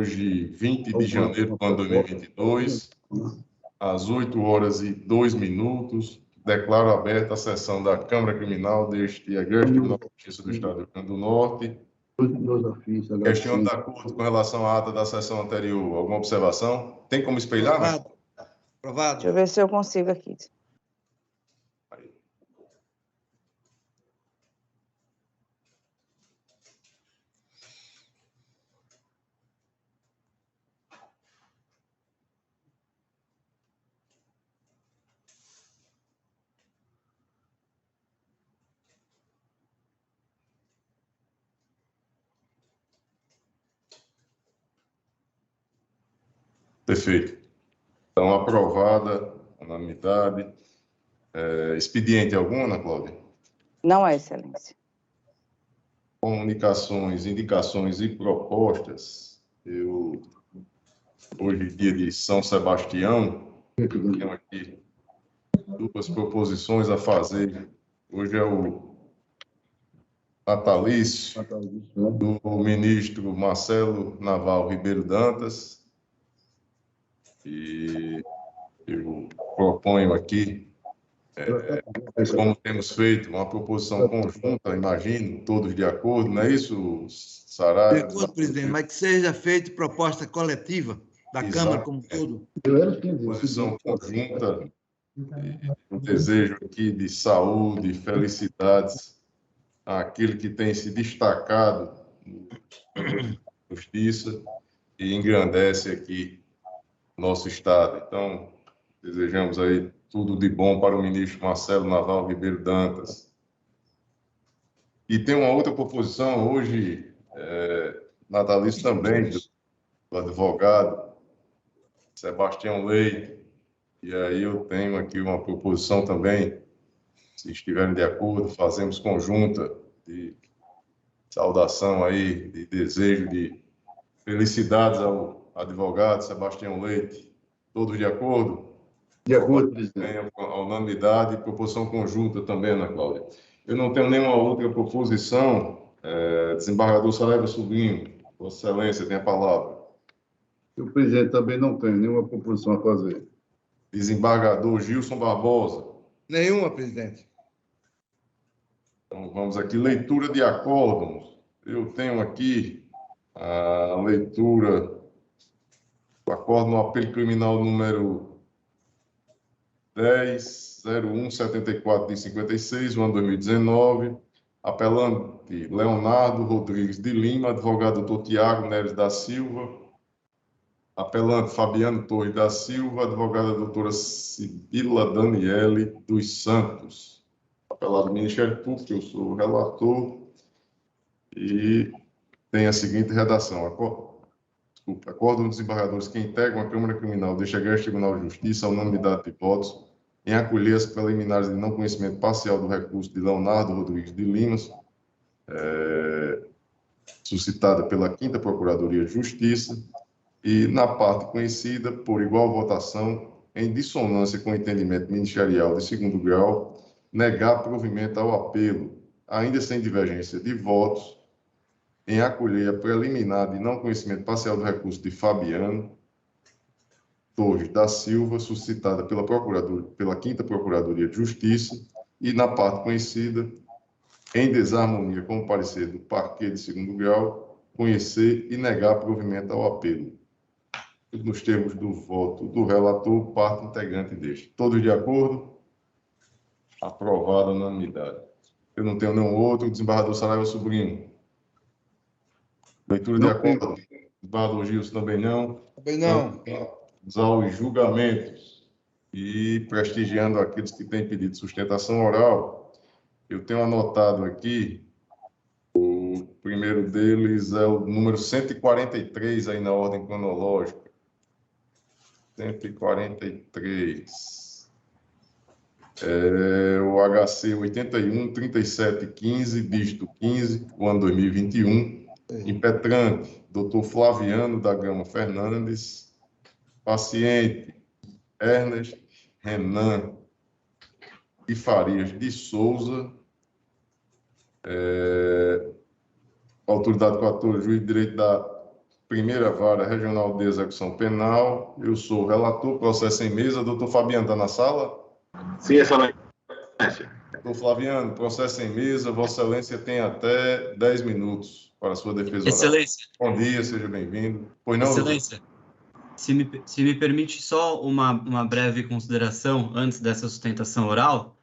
hoje, 20 de janeiro do ano 2022, às 8h02. Declaro aberta a sessão da Câmara Criminal deste Agreste Tribunal de Justiça do Estado do Rio Grande do Norte. Questiono de acordo com relação à ata da sessão anterior. Alguma observação? Tem como espelhar? Aprovado. Aprovado. Deixa eu ver se eu consigo aqui. Perfeito. Então, aprovada, unanimidade. Expediente algum, Ana Cláudia? Não é, Excelência. Comunicações, indicações e propostas. Hoje, dia de São Sebastião, tenho aqui 2 proposições a fazer. Hoje é o natalício do ministro Marcelo Naval Ribeiro Dantas. E eu proponho aqui, como temos feito, uma proposição conjunta, imagino, todos de acordo, não é isso, Saraiva? De acordo, presidente, mas que seja feita proposta coletiva da Câmara como um todo. Proposição conjunta, um desejo aqui de saúde, felicidades àquele que tem se destacado na justiça e engrandece aqui nosso Estado. Então, desejamos aí tudo de bom para o ministro Marcelo Naval Ribeiro Dantas. E tem uma outra proposição hoje, natalício também, do advogado Sebastião Leite. E aí eu tenho aqui uma proposição também, se estiverem de acordo, fazemos conjunta de saudação aí, de desejo de felicidades ao advogado Sebastião Leite. Todos de acordo? De acordo, presidente. A unanimidade e proposição conjunta também, Ana Cláudia. Eu não tenho nenhuma outra proposição. Desembargador Saraiva Sobrinho, Vossa Excelência, tem a palavra. O presidente também não tem nenhuma proposição a fazer. Desembargador Gilson Barbosa. Nenhuma, presidente. Então, vamos aqui, leitura de acórdãos. Eu tenho aqui a leitura do acórdão no apelo criminal número 10.01.74 de 56, o ano 2019, apelante Leonardo Rodrigues de Lima, advogado doutor Tiago Neves da Silva, apelante Fabiano Torres da Silva, advogada doutora Sibila Daniele dos Santos, apelado Ministério Público, eu sou o relator, e tem a seguinte redação. Acórdão dos desembargadores que integram a Câmara Criminal deste Agreste Tribunal de Justiça, a unanimidade de votos, em acolher as preliminares de não conhecimento parcial do recurso de Leonardo Rodrigues de Lima, suscitada pela 5ª Procuradoria de Justiça, e, na parte conhecida, por igual votação, em dissonância com o entendimento ministerial de 2º grau, negar provimento ao apelo, ainda sem divergência de votos, em acolher a preliminar de não conhecimento parcial do recurso de Fabiano Torres da Silva, suscitada pela 5ª Procuradoria de Justiça, e, na parte conhecida, em desarmonia com o parecer do parquê de 2º grau, conhecer e negar provimento ao apelo, nos termos do voto do relator, parte integrante deste. Todos de acordo? Aprovada a unanimidade. Eu não tenho nenhum outro. Desembargador Saraiva Sobrinho. Leitura de acordo. Desembargador Gilson também não. Também não. Vamos aos julgamentos. E prestigiando aqueles que têm pedido sustentação oral, eu tenho anotado aqui, o primeiro deles é o número 143, aí na ordem cronológica. 143. O HC 81-3715, dígito 15, o ano 2021. Impetrante, Dr. Flaviano da Gama Fernandes. Paciente, Ernest Renan e Farias de Souza. Autoridade 14, juiz de direito da Primeira Vara Regional de Execução Penal. Eu sou o relator, processo em mesa. Doutor Fabiano está na sala? Sim, Excelência. Doutor Flaviano, processo em mesa. Vossa Excelência tem até 10 minutos para a sua defesa oral. Excelência. Bom dia, seja bem-vindo. Pois não, Excelência, se me permite só uma breve consideração antes dessa sustentação oral.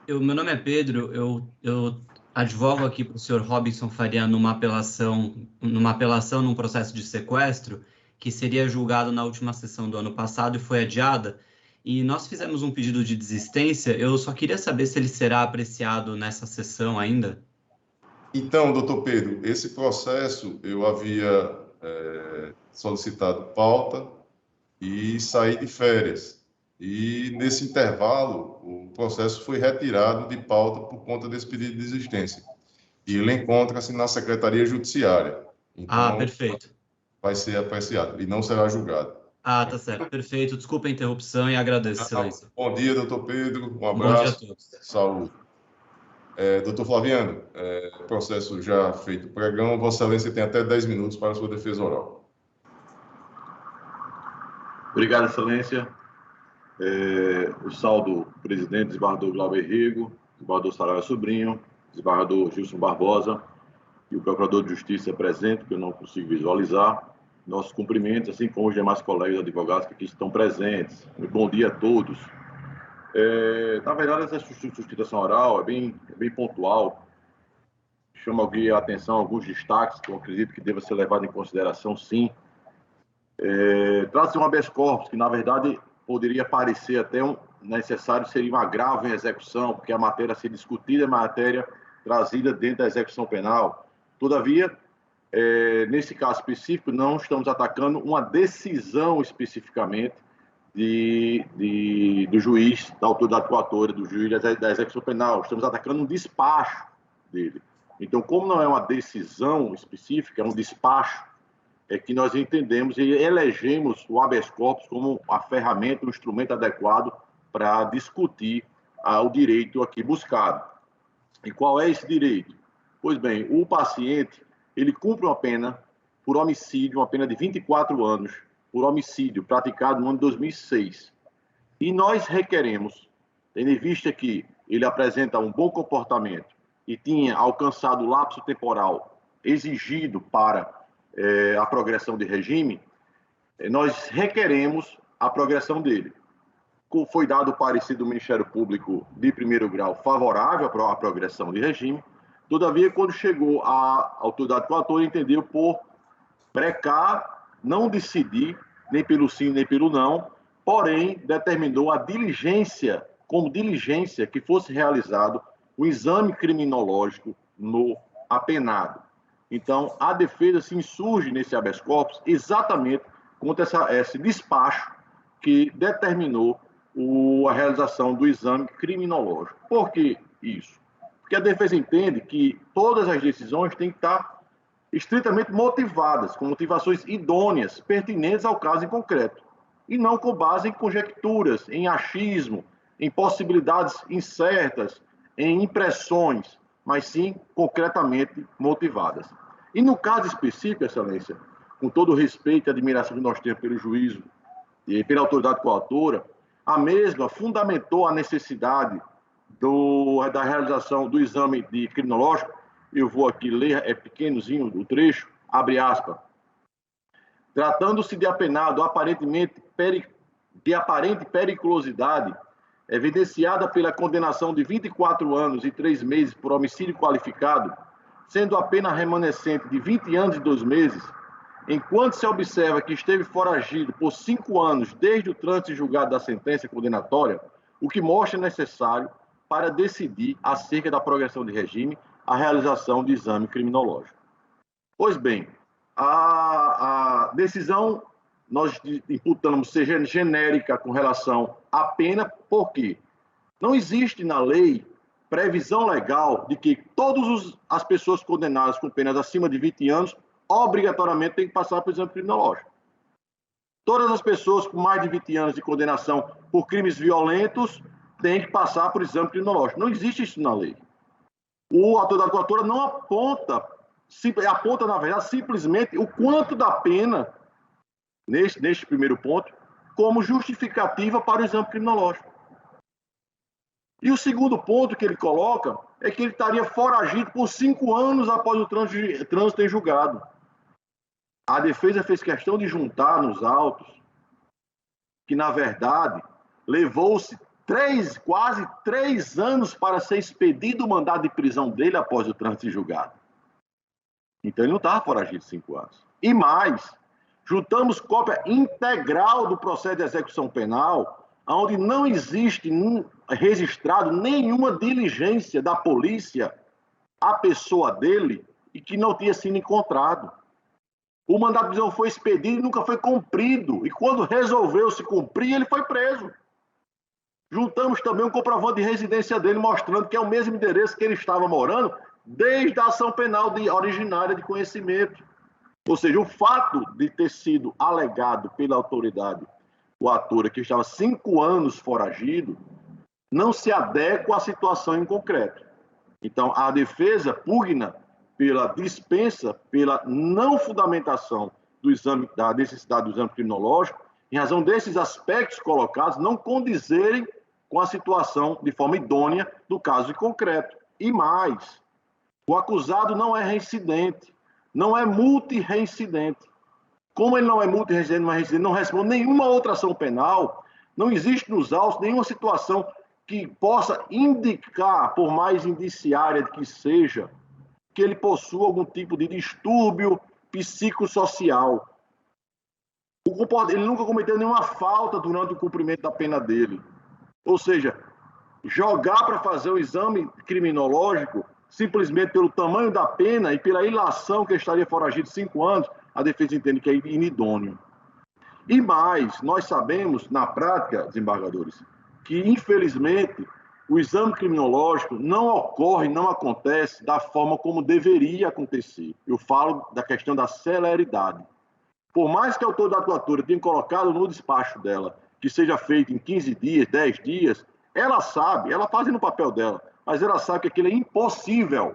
Meu nome é Pedro, eu advogo aqui para o senhor Robinson Faria numa apelação num processo de sequestro que seria julgado na última sessão do ano passado e foi adiada. E nós fizemos um pedido de desistência. Eu só queria saber se ele será apreciado nessa sessão ainda. Então, doutor Pedro, esse processo eu havia solicitado pauta e saí de férias. E, nesse intervalo, o processo foi retirado de pauta por conta desse pedido de desistência. E ele encontra-se na Secretaria Judiciária. Então, Perfeito. vai ser apreciado e não será julgado. Tá certo. Perfeito. Desculpa a interrupção e agradeço, Excelência. Bom dia, doutor Pedro. Um abraço. Bom dia a todos. Saúde. Doutor Flaviano, processo já feito pregão. Vossa Excelência tem até 10 minutos para a sua defesa oral. Obrigado, Excelência. O saldo presidente, desembargador Glauber Rego, desembargador Saraiva Sobrinho, desembargador Gilson Barbosa e o procurador de Justiça presente, que eu não consigo visualizar. Nossos cumprimentos, assim como os demais colegas advogados que aqui estão presentes. Bom dia a todos. Na verdade, essa sustentação oral é bem pontual. Chama aqui a atenção alguns destaques que eu acredito que deva ser levado em consideração, sim. Trata-se de um habeas corpus, que na verdade poderia parecer até necessário, seria um agravo em execução, porque a matéria a ser discutida é matéria trazida dentro da execução penal. Todavia, nesse caso específico, não estamos atacando uma decisão especificamente do juiz, da autoridade coatora, do juiz da execução penal. Estamos atacando um despacho dele. Então, como não é uma decisão específica, é um despacho, é que nós entendemos e elegemos o habeas corpus como a ferramenta, um instrumento adequado para discutir o direito aqui buscado. E qual é esse direito? Pois bem, o paciente, ele cumpre uma pena por homicídio, uma pena de 24 anos, por homicídio praticado no ano de 2006. E nós requeremos, tendo em vista que ele apresenta um bom comportamento e tinha alcançado o lapso temporal exigido para a progressão de regime, nós requeremos a progressão dele. Foi dado o parecer do Ministério Público de primeiro grau favorável à progressão de regime. Todavia, quando chegou a autoridade coatora, entendeu por precar, não decidir, nem pelo sim, nem pelo não, porém, determinou a diligência, como diligência, que fosse realizado o exame criminológico no apenado. Então, a defesa se insurge nesse habeas corpus exatamente contra esse despacho que determinou a realização do exame criminológico. Por que isso? Porque a defesa entende que todas as decisões têm que estar estritamente motivadas, com motivações idôneas, pertinentes ao caso em concreto, e não com base em conjecturas, em achismo, em possibilidades incertas, em impressões, mas sim concretamente motivadas. E no caso específico, Excelência, com todo o respeito e admiração que nós temos pelo juízo e pela autoridade coautora, a mesma fundamentou a necessidade da realização do exame criminológico. Eu vou aqui ler, é pequenozinho o trecho, abre aspas. Tratando-se de apenado de aparente periculosidade, evidenciada pela condenação de 24 anos e 3 meses por homicídio qualificado, sendo a pena remanescente de 20 anos e 2 meses, enquanto se observa que esteve foragido por 5 anos desde o trânsito julgado da sentença condenatória, o que mostra necessário para decidir acerca da progressão de regime a realização de exame criminológico. Pois bem, a decisão nós imputamos ser genérica com relação à pena, porque não existe na lei previsão legal de que todas as pessoas condenadas com penas acima de 20 anos obrigatoriamente têm que passar por exame criminológico. Todas as pessoas com mais de 20 anos de condenação por crimes violentos têm que passar por exame criminológico. Não existe isso na lei. A autoridade coatora não aponta aponta, na verdade, simplesmente o quanto da pena, neste primeiro ponto, como justificativa para o exame criminológico. E o segundo ponto que ele coloca é que ele estaria foragido por 5 anos após o trânsito em julgado. A defesa fez questão de juntar nos autos que, na verdade, levou-se quase 3 anos para ser expedido o mandado de prisão dele após o trânsito em julgado. Então, ele não estava foragido 5 anos. E mais, juntamos cópia integral do processo de execução penal, onde não existe registrado nenhuma diligência da polícia à pessoa dele e que não tinha sido encontrado. O mandado de prisão foi expedido e nunca foi cumprido. E quando resolveu se cumprir, ele foi preso. Juntamos também um comprovante de residência dele, mostrando que é o mesmo endereço que ele estava morando desde a ação penal originária de conhecimento. Ou seja, o fato de ter sido alegado pela autoridade coatora que estava 5 anos foragido não se adequa à situação em concreto. Então, a defesa pugna pela dispensa, pela não fundamentação do exame, da necessidade do exame criminológico, em razão desses aspectos colocados não condizerem com a situação de forma idônea do caso em concreto. E mais, o acusado não é reincidente, não é multirreincidente. Como ele não é multirreincidente, não responde nenhuma outra ação penal, não existe nos autos nenhuma situação que possa indicar, por mais indiciária que seja, que ele possua algum tipo de distúrbio psicossocial. Ele nunca cometeu nenhuma falta durante o cumprimento da pena dele. Ou seja, jogar para fazer o exame criminológico simplesmente pelo tamanho da pena e pela ilação que ele estaria foragido 5 anos, a defesa entende que é inidôneo. E mais, nós sabemos, na prática, desembargadores, que, infelizmente, o exame criminológico não ocorre, não acontece da forma como deveria acontecer. Eu falo da questão da celeridade. Por mais que a autoridade coatora tenha colocado no despacho dela que seja feito em 15 dias, 10 dias, ela sabe, ela faz no papel dela, mas ela sabe que aquilo é impossível.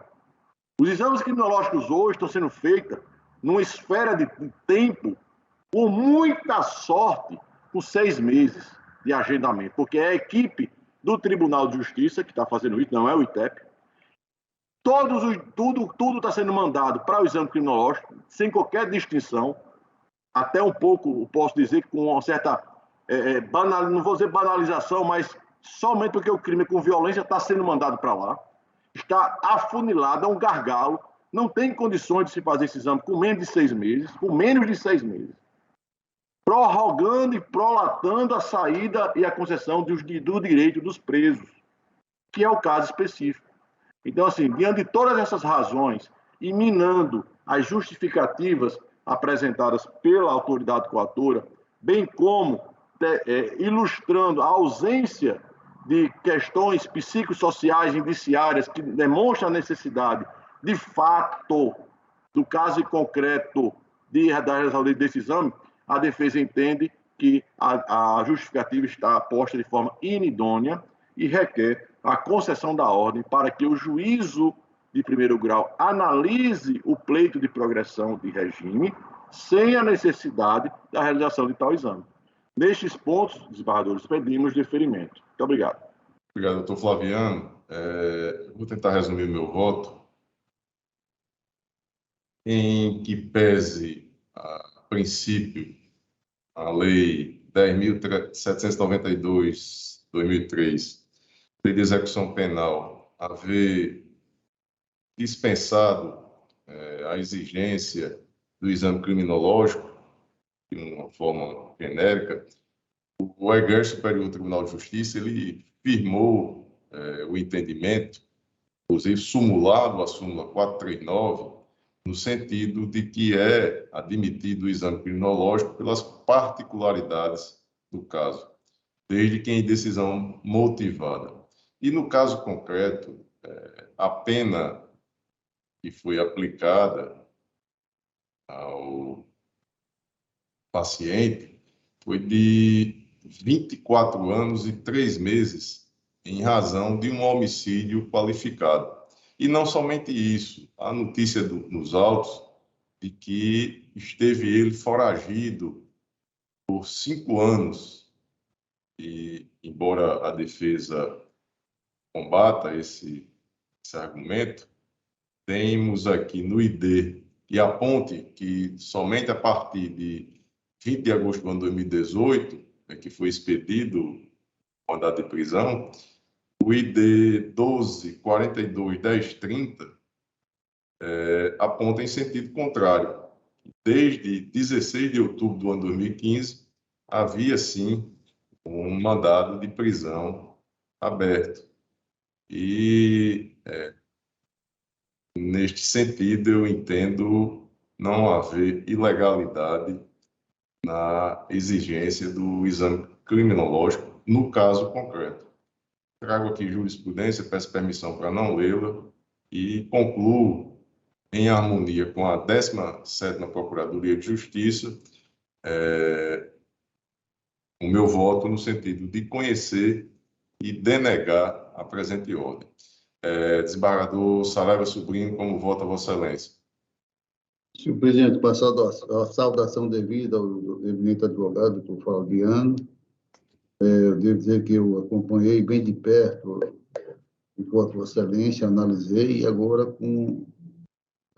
Os exames criminológicos hoje estão sendo feitos numa esfera de tempo, com muita sorte, com 6 meses de agendamento, porque é a equipe do Tribunal de Justiça que está fazendo isso, não é o ITEP. Tudo está sendo mandado para o exame criminológico, sem qualquer distinção, até um pouco, posso dizer, com uma certa, não vou dizer banalização, mas somente porque o crime com violência está sendo mandado para lá, está afunilado, é um gargalo, não tem condições de se fazer esse exame com menos de 6 meses, com menos de 6 meses, prorrogando e prolatando a saída e a concessão do direito dos presos, que é o caso específico. Então, assim, diante de todas essas razões e minando as justificativas apresentadas pela autoridade coatora, bem como ilustrando a ausência de questões psicossociais indiciárias que demonstram a necessidade, de fato, do caso em concreto da resolução desse exame, a defesa entende que a justificativa está posta de forma inidônea e requer a concessão da ordem para que o juízo de primeiro grau analise o pleito de progressão de regime sem a necessidade da realização de tal exame. Nestes pontos, desembargadores, pedimos deferimento. Muito obrigado. Obrigado, doutor Flaviano. Vou tentar resumir o meu voto. Em que pese, a princípio, a Lei 10.792/2003, Lei de Execução Penal, haver dispensado a exigência do exame criminológico, de uma forma genérica, o EGER Superior Tribunal de Justiça ele firmou o entendimento, inclusive sumulado a súmula 439, no sentido de que é admitido o exame criminológico pelas particularidades do caso, desde que em decisão motivada. E no caso concreto, a pena que foi aplicada ao paciente foi de 24 anos e 3 meses, em razão de um homicídio qualificado. E não somente isso, a notícia nos autos de que esteve ele foragido por 5 anos. E, embora a defesa combata esse argumento, temos aqui no ID e aponte que somente a partir de 20 de agosto do ano 2018, que foi expedido o mandado de prisão, o ID 12.42.10.30 aponta em sentido contrário. Desde 16 de outubro do ano 2015, havia, sim, um mandado de prisão aberto. E, neste sentido, eu entendo não haver ilegalidade na exigência do exame criminológico no caso concreto. Trago aqui jurisprudência, peço permissão para não lê-la e concluo em harmonia com a 17ª Procuradoria de Justiça o meu voto no sentido de conhecer e denegar a presente ordem. Desembargador Saraiva Sobrinho, como vota Vossa Excelência? Senhor presidente, passado a saudação devida ao eminente advogado, doutor Fabiano, eu devo dizer que eu acompanhei bem de perto o voto de Vossa Excelência, analisei, e agora, com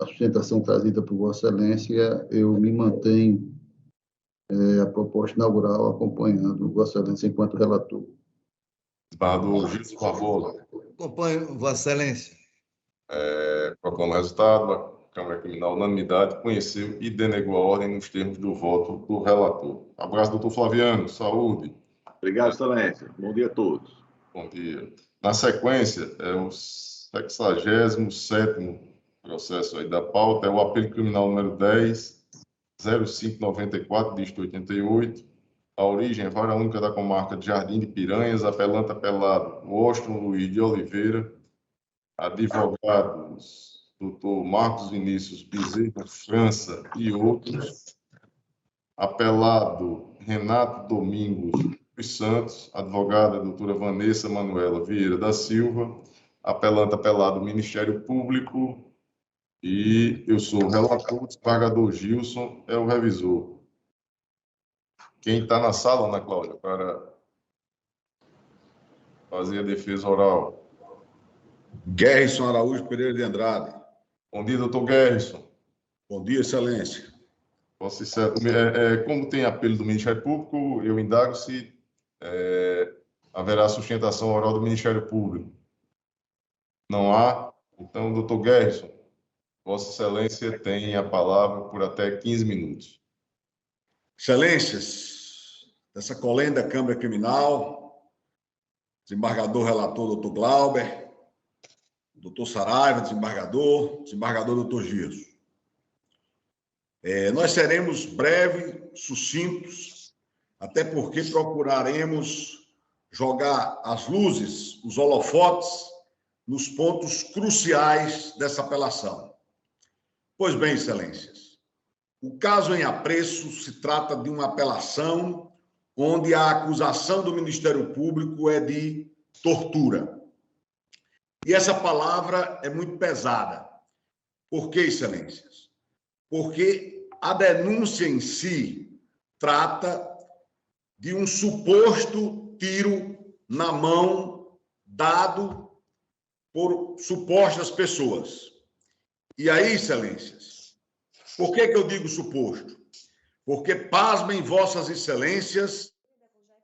a sustentação trazida por Vossa Excelência, eu me mantenho a proposta inaugural acompanhando Vossa Excelência enquanto relator. Desembargador Gilson Barbosa. Acompanho, Vossa Excelência. Proclamo o resultado. A Câmara Criminal, unanimidade, conheceu e denegou a ordem nos termos do voto do relator. Abraço, doutor Flaviano. Saúde. Obrigado, Excelência. Bom dia a todos. Bom dia. Na sequência, o 67º processo aí da pauta, é o apelo criminal número 10.0594, dígito 88. A origem é vara única da comarca de Jardim de Piranhas, apelante apelado Washington Luiz de Oliveira, advogados doutor Marcos Vinícius Bezerra França e outros, apelado Renato Domingos dos Santos, advogada doutora Vanessa Manuela Vieira da Silva, apelante apelado Ministério Público, e eu sou o relator, o desembargador Gilson é o revisor. Quem está na sala, Ana Cláudia, para fazer a defesa oral? Gerson Araújo Pereira de Andrade. Bom dia, doutor Gerson. Bom dia, Excelência. Como tem apelo do Ministério Público, eu indago se haverá sustentação oral do Ministério Público. Não há? Então, doutor Gerson, Vossa Excelência tem a palavra por até 15 minutos. Excelências, dessa colenda Câmara Criminal, desembargador relator doutor Glauber, doutor Saraiva, desembargador doutor Gilson. Nós seremos breves, sucintos, até porque procuraremos jogar as luzes, os holofotes, nos pontos cruciais dessa apelação. Pois bem, Excelências, o caso em apreço se trata de uma apelação onde a acusação do Ministério Público é de tortura. E essa palavra é muito pesada. Por quê, Excelências? Porque a denúncia em si trata de um suposto tiro na mão dado por supostas pessoas. E aí, Excelências, por que eu digo suposto? Porque, pasmem Vossas Excelências,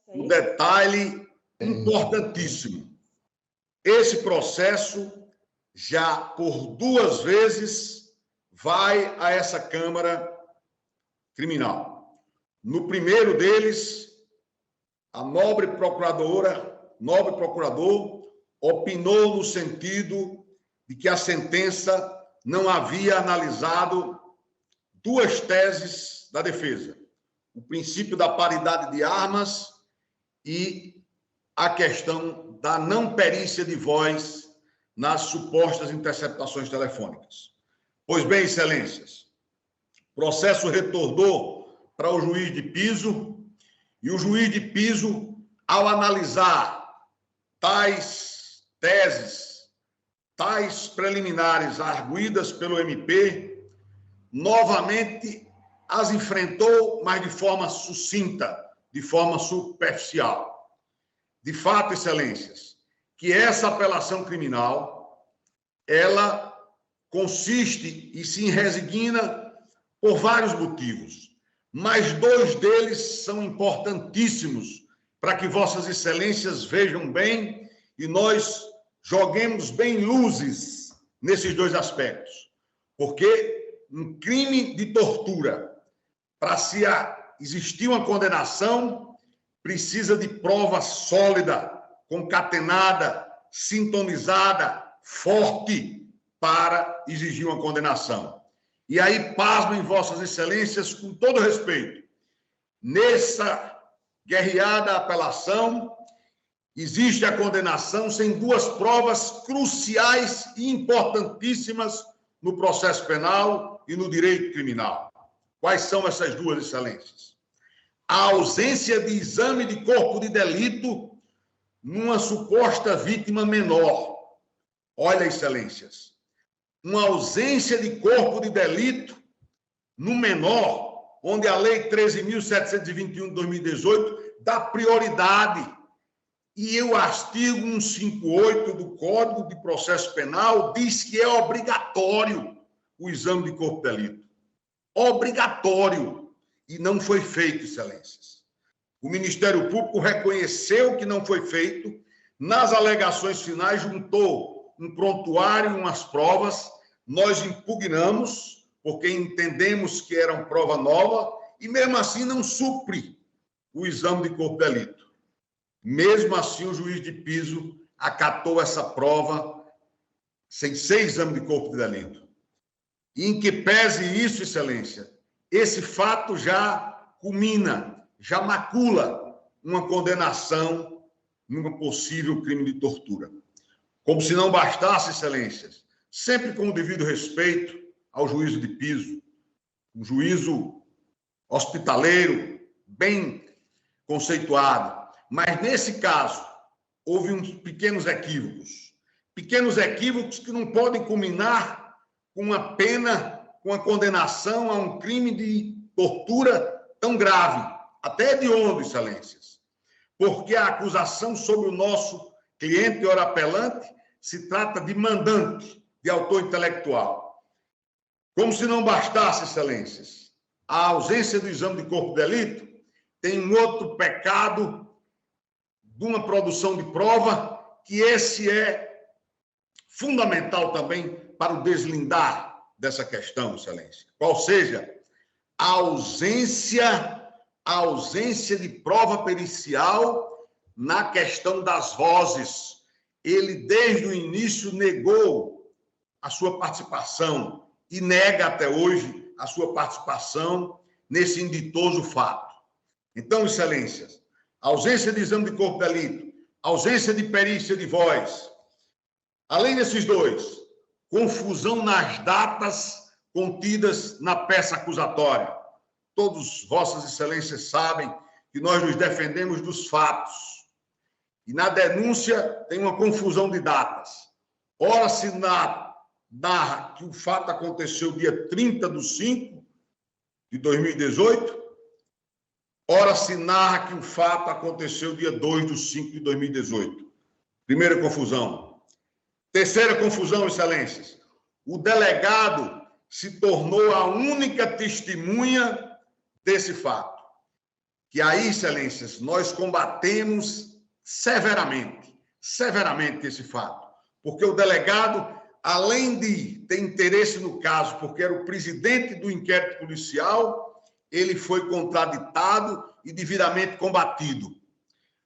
um detalhe importantíssimo. Esse processo já por 2 vezes vai a essa Câmara Criminal. No primeiro deles, a nobre procurador opinou no sentido de que a sentença não havia analisado 2 teses da defesa: o princípio da paridade de armas e a questão da não perícia de voz nas supostas interceptações telefônicas. Pois bem, Excelências, o processo retornou para o juiz de piso e o juiz de piso, ao analisar tais teses tais preliminares arguidas pelo MP, novamente as enfrentou, mas de forma sucinta, de forma superficial. De fato, excelências, que essa apelação criminal, ela consiste e se resigna por vários motivos, mas 2 deles são importantíssimos para que vossas excelências vejam bem e nós joguemos bem luzes nesses 2 aspectos. Porque um crime de tortura, para se existir uma condenação, precisa de prova sólida, concatenada, sintonizada, forte, para exigir uma condenação. E aí, pasmem vossas excelências, com todo respeito, nessa guerreada apelação, existe a condenação sem 2 provas cruciais e importantíssimas no processo penal e no direito criminal. Quais são essas 2 excelências? A ausência de exame de corpo de delito numa suposta vítima menor. Olha, excelências, uma ausência de corpo de delito no menor, onde a Lei 13.721 de 2018 dá prioridade. E o artigo 158 do Código de Processo Penal diz que é obrigatório o exame de corpo de delito. Obrigatório. E não foi feito, excelências. O Ministério Público reconheceu que não foi feito. Nas alegações finais, juntou um prontuário e umas provas. Nós impugnamos, porque entendemos que era uma prova nova, e mesmo assim não supre o exame de corpo de delito. Mesmo assim, o juiz de piso acatou essa prova sem ser exame de corpo de delito. E em que pese isso, excelência, esse fato já culmina, já macula uma condenação num possível crime de tortura. Como se não bastasse, excelências, sempre com o devido respeito ao juízo de piso, um juízo hospitaleiro, bem conceituado. Mas, nesse caso, houve uns pequenos equívocos que não podem culminar com uma pena, com a condenação a um crime de tortura tão grave. Até hediondo, excelências. Porque a acusação sobre o nosso cliente, ora apelante, se trata de mandante, de autor intelectual. Como se não bastasse, excelências, a ausência do exame de corpo de delito, tem um outro pecado de uma produção de prova, que esse é fundamental também para o deslindar dessa questão, excelência. Qual seja, a ausência de prova pericial na questão das vozes. Ele, desde o início, negou a sua participação e nega até hoje a sua participação nesse inditoso fato. Então, excelências, ausência de exame de corpo de delito, ausência de perícia de voz. Além desses 2, confusão nas datas contidas na peça acusatória. Todos vossas excelências sabem que nós nos defendemos dos fatos. E na denúncia tem uma confusão de datas. Ora se narra que o fato aconteceu dia 30/5 de 2018, ora se narra que o fato aconteceu dia 2/5 de 2018. Primeira confusão. Terceira confusão, excelências. O delegado se tornou a única testemunha desse fato. Que aí, excelências, nós combatemos severamente esse fato. Porque o delegado, além de ter interesse no caso, porque era o presidente do inquérito policial, ele foi contraditado e devidamente combatido.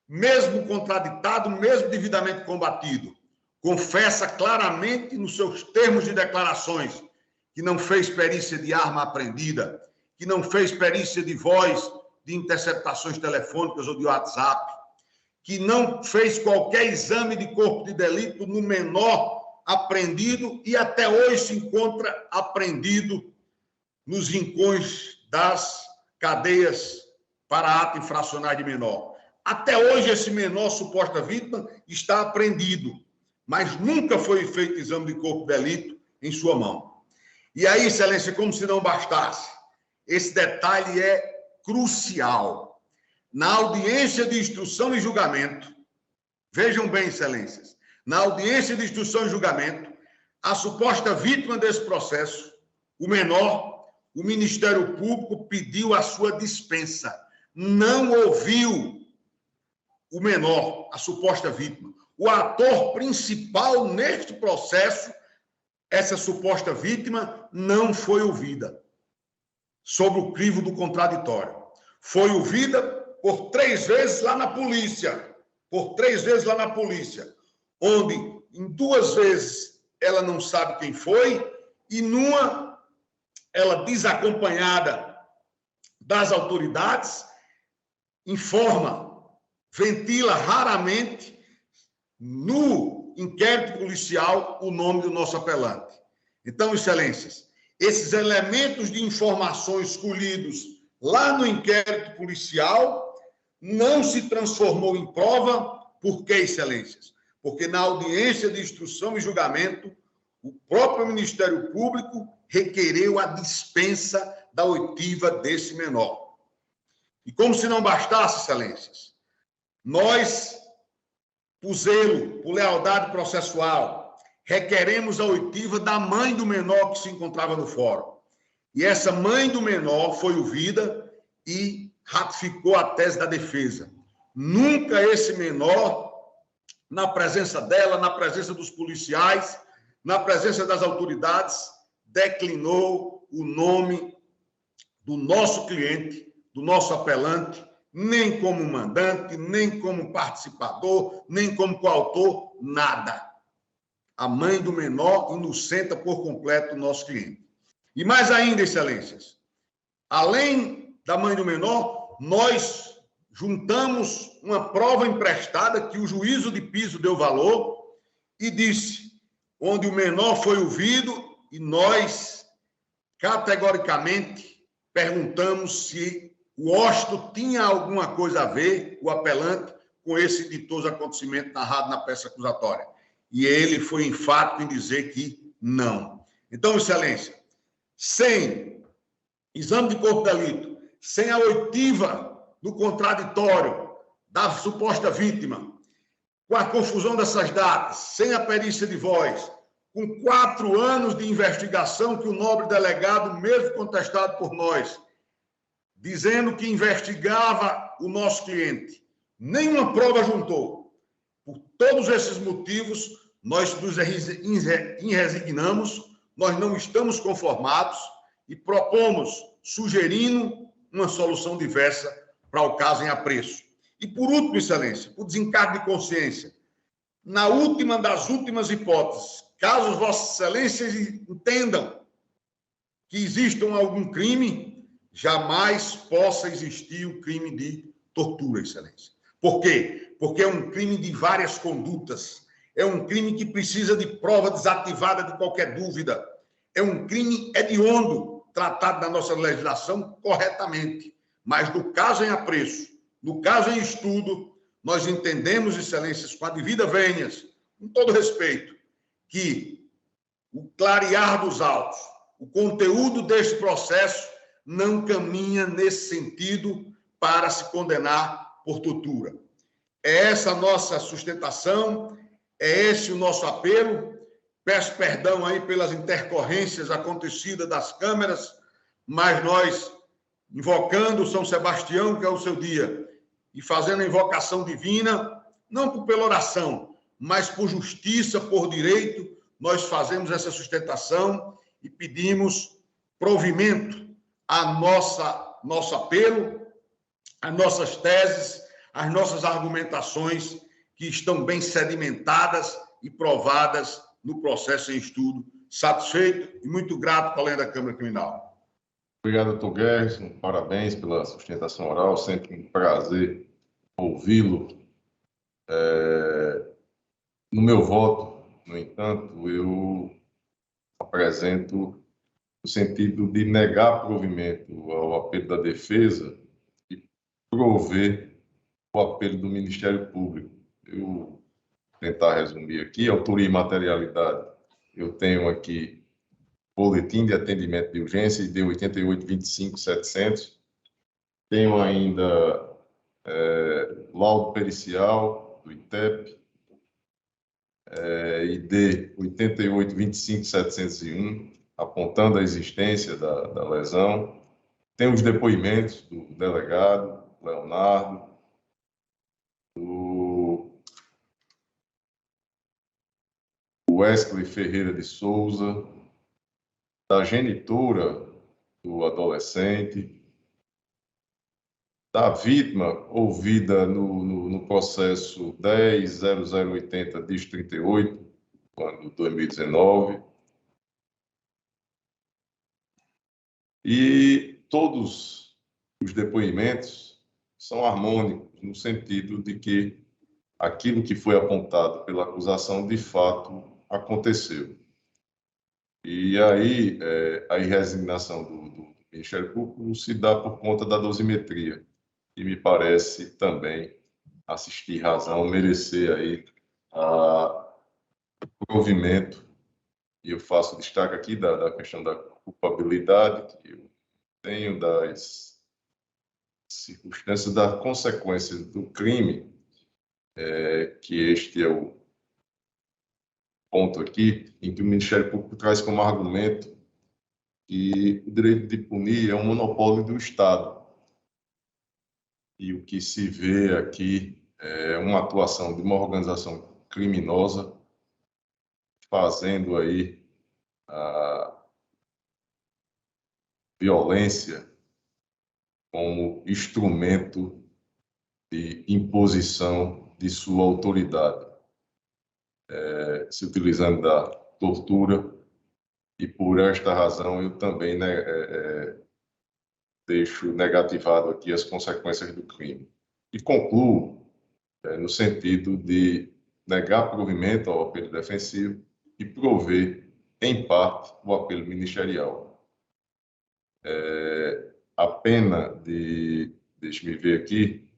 Mesmo contraditado, mesmo devidamente combatido, confessa claramente nos seus termos de declarações que não fez perícia de arma apreendida, que não fez perícia de voz, de interceptações telefônicas ou de WhatsApp, que não fez qualquer exame de corpo de delito no menor apreendido e até hoje se encontra apreendido nos rincões das cadeias para ato infracional de menor. Até hoje esse menor, suposta vítima, está apreendido. mas nunca foi feito exame de corpo de delito em sua mão. E aí, excelência, como se não bastasse, esse detalhe é crucial. Na audiência de instrução e julgamento, vejam bem, excelências, na audiência de instrução e julgamento, a suposta vítima desse processo, o menor, o Ministério Público pediu a sua dispensa. Não ouviu o menor, a suposta vítima. O ator principal neste processo, essa suposta vítima, não foi ouvida sobre o crivo do contraditório. Foi ouvida por 3 vezes lá na polícia. Por 3 vezes lá na polícia. Onde, em 2 vezes, ela não sabe quem foi, e numa, ela desacompanhada das autoridades, informa, ventila raramente no inquérito policial o nome do nosso apelante. Então, excelências, esses elementos de informações colhidos lá no inquérito policial não se transformou em prova. Por quê, excelências? Porque na audiência de instrução e julgamento, o próprio Ministério Público requereu a dispensa da oitiva desse menor. E como se não bastasse, excelências, nós, por zelo, por lealdade processual, requeremos a oitiva da mãe do menor que se encontrava no fórum. E essa mãe do menor foi ouvida e ratificou a tese da defesa. Nunca esse menor, na presença dela, na presença dos policiais, na presença das autoridades, declinou o nome do nosso cliente, do nosso apelante, nem como mandante, nem como participador, nem como coautor, nada. A mãe do menor inocenta por completo o nosso cliente. E mais ainda, excelências, além da mãe do menor, nós juntamos uma prova emprestada que o juízo de piso deu valor e disse, onde o menor foi ouvido e nós, categoricamente, perguntamos se o óbito tinha alguma coisa a ver, o apelante, com esse ditoso acontecimento narrado na peça acusatória. E ele foi enfático em dizer que não. Então, excelência, sem exame de corpo de delito, sem a oitiva do contraditório da suposta vítima, com a confusão dessas datas, sem a perícia de voz, com 4 anos de investigação que o nobre delegado, mesmo contestado por nós, dizendo que investigava o nosso cliente, nenhuma prova juntou. Por todos esses motivos, nós nos resignamos, nós não estamos conformados e propomos, sugerindo uma solução diversa para o caso em apreço. E, por último, excelência, por desencargo de consciência, na última das últimas hipóteses, caso vossas excelências entendam que existam algum crime, jamais possa existir o crime de tortura, excelência. Por quê? Porque é um crime de várias condutas, é um crime que precisa de prova desativada de qualquer dúvida, é um crime hediondo, tratado na nossa legislação corretamente. Mas no caso em apreço, no caso em estudo, nós entendemos, excelências, com a devida vênias, com todo respeito, que o clarear dos autos, o conteúdo deste processo não caminha nesse sentido para se condenar por tortura. É essa a nossa sustentação, é esse o nosso apelo. Peço perdão aí pelas intercorrências acontecidas das câmeras, mas nós, invocando São Sebastião, que é o seu dia, e fazendo a invocação divina, não pela oração, mas por justiça, por direito, nós fazemos essa sustentação e pedimos provimento a nosso apelo, às nossas teses, às nossas argumentações, que estão bem sedimentadas e provadas no processo em estudo. Satisfeito e muito grato, colega da Câmara Criminal. Obrigado, doutor Gerson. Parabéns pela sustentação oral. Sempre um prazer ouvi-lo. No meu voto, no entanto, eu apresento no sentido de negar provimento ao apelo da defesa e prover o apelo do Ministério Público. Eu tentar resumir aqui. Autoria e materialidade, eu tenho aqui boletim de atendimento de urgência, ID 88.25.700. Tenho ainda laudo pericial do ITEP, ID 88.25.701, apontando a existência da lesão. Tem os depoimentos do delegado Leonardo, do Wesley Ferreira de Souza, da genitora do adolescente, da vítima ouvida no processo 10.0080/38, ano 2019. E todos os depoimentos são harmônicos, no sentido de que aquilo que foi apontado pela acusação, de fato, aconteceu. E aí, a resignação do Ministério Público se dá por conta da dosimetria, e me parece também assistir razão, merecer aí o provimento. E eu faço destaque aqui da questão da culpabilidade, que eu tenho, das circunstâncias, das consequências do crime, que este é o ponto aqui, em que o Ministério Público traz como argumento que o direito de punir é um monopólio do Estado. E o que se vê aqui é uma atuação de uma organização criminosa fazendo aí a violência como instrumento de imposição de sua autoridade, se utilizando da tortura, e por esta razão eu também deixo negativado aqui as consequências do crime. E concluo no sentido de negar provimento ao apelo defensivo e prover, em parte, o apelo ministerial. A pena deixe-me ver aqui,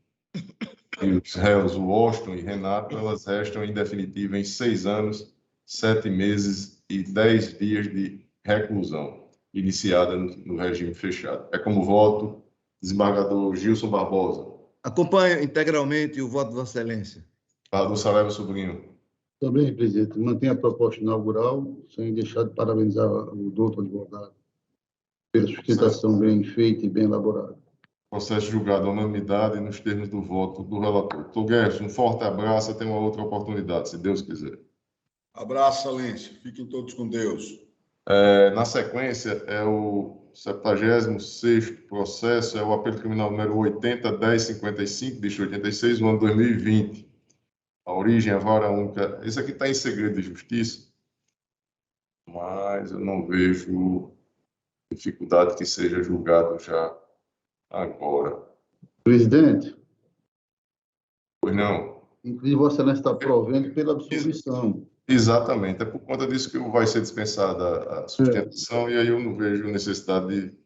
e os réus Washington e Renato, elas restam em definitivo em 6 anos, 7 meses e 10 dias de reclusão, iniciada no regime fechado. É como voto, desembargador Gilson Barbosa. Acompanho integralmente o voto de Vossa Excelência. Desembargador Saraiva Sobrinho. Também, presidente, mantém a proposta inaugural, sem deixar de parabenizar o doutor advogado pela sustentação bem feita e bem elaborada. Processo julgado à unanimidade nos termos do voto do relator. Doutor Guedes, um forte abraço, até uma outra oportunidade, se Deus quiser. Abraço, Excelência. Fiquem todos com Deus. Na sequência, é o 76º processo, é o apelo criminal número 80.1055, de 86, do ano 2020. A origem é a vara única. Esse aqui está em segredo de justiça, mas eu não vejo dificuldade que seja julgado já agora. Presidente, Pois não? inclusive Vossa Excelência está provendo pela absolvição. Exatamente. É por conta disso que vai ser dispensada a sustentação, e aí eu não vejo necessidade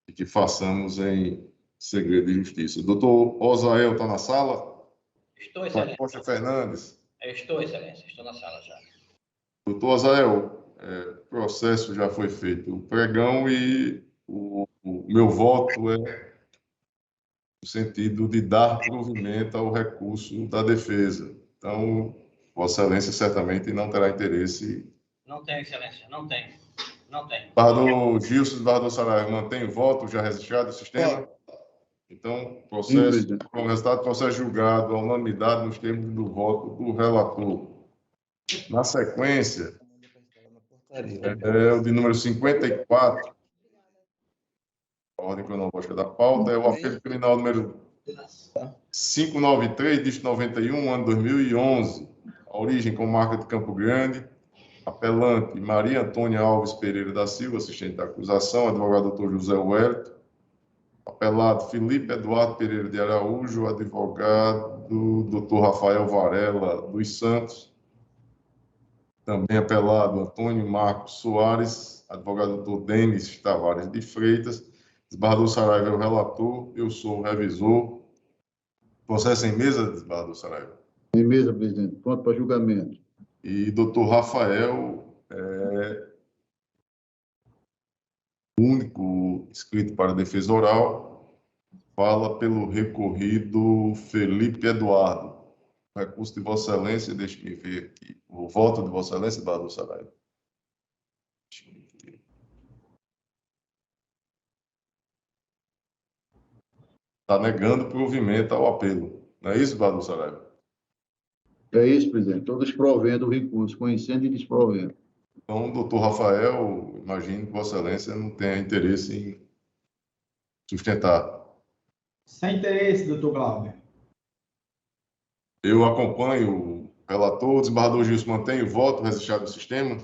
de que façamos em segredo de justiça. Doutor Osael está na sala? Estou, Excelência. Costa Fernandes. Estou, Excelência. Estou na sala já. Doutor Osael, o processo já foi feito o pregão e o meu voto é no sentido de dar provimento ao recurso da defesa. Então, Vossa Excelência certamente não terá interesse. Não tenho, Excelência. Não tenho. Não tenho. Desembargador Gilson, desembargador Saraiva, mantém o voto já registrado no sistema? Então, processo, com o resultado, processo julgado à unanimidade nos termos do voto do relator. Na sequência, o de número 54, a ordem cronológica da pauta, é o apelo criminal número 593, dígito 91, ano 2011. A origem com marca de Campo Grande. Apelante Maria Antônia Alves Pereira da Silva, assistente da acusação, advogado Dr. José Wellington. Apelado Felipe Eduardo Pereira de Araújo, advogado Dr. Rafael Varela dos Santos. Também apelado Antônio Marcos Soares, advogado Dr. Denis Tavares de Freitas. Desembargador Saraiva é o relator, eu sou o revisor. Processo em mesa, desembargador Saraiva. Em mesa, presidente. Pronto para julgamento. E doutor Rafael é o único inscrito para a defesa oral. Fala pelo recorrido Felipe Eduardo. Recurso de Vossa Excelência, deixe-me ver aqui. O voto de Vossa Excelência, Eduardo Saraiva. Está negando provimento ao apelo. Não é isso, Eduardo Saraiva? É isso, presidente. Estou desprovendo o recurso, conhecendo e desprovendo. Então, doutor Rafael, imagino que Vossa Excelência não tenha interesse em sustentar. Sem interesse, doutor Glauber. Eu acompanho o relator, o desembargador Gilson mantém o voto registrado no sistema.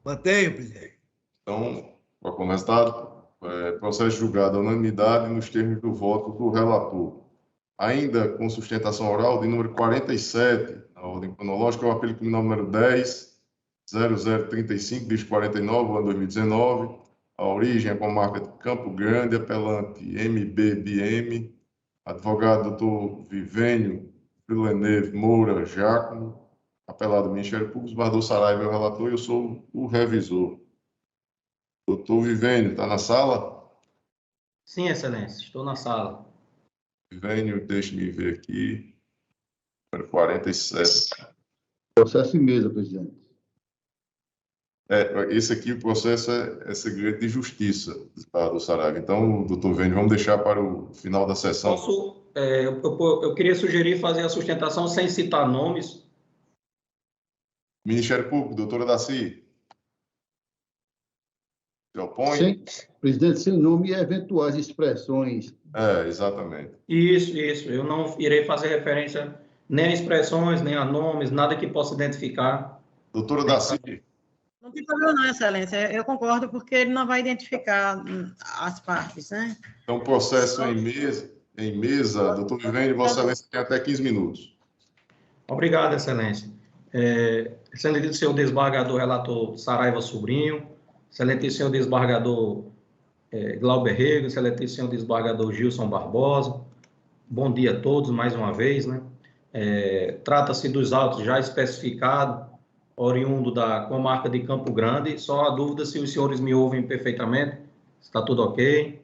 Mantenho, presidente. Então, com o resultado, processo julgado à unanimidade nos termos do voto do relator. Ainda com sustentação oral de número 47, na ordem cronológica, o apelo criminal número 10.0035, disco 49, ano 2019, a origem é com a marca de Campo Grande, apelante MBBM, advogado doutor Vivênio Villeneuve Moura Giacomo, apelado do Ministério Público, desembargador Saraiva é o relator e eu sou o revisor. Doutor Vivênio, está na sala? Sim, Excelência, estou na sala. Vivênio, deixe-me ver aqui. Número 47. Processo em mesa, presidente. Esse aqui, o processo é segredo de justiça, do Saraiva. Então, doutor Vênio, vamos deixar para o final da sessão. Eu queria sugerir fazer a sustentação sem citar nomes. Ministério Público, doutora Daci. Se opõe? Sim, presidente, sem nome e eventuais expressões. Exatamente. Isso. Eu não irei fazer referência nem a expressões, nem a nomes, nada que possa identificar. Doutora Daci. Não tem problema não, Excelência. Eu concordo porque ele não vai identificar as partes, né? Então, processo em mesa, doutor Vivênio, Vossa Excelência tem até 15 minutos. Obrigado, Excelência. Excelentíssimo senhor desembargador relator Saraiva Sobrinho, excelentíssimo senhor desembargador Glauber Rego, excelentíssimo senhor desembargador Gilson Barbosa, bom dia a todos mais uma vez, né? Trata-se dos autos já especificados, oriundo da comarca de Campo Grande, só a dúvida se os senhores me ouvem perfeitamente, está tudo ok?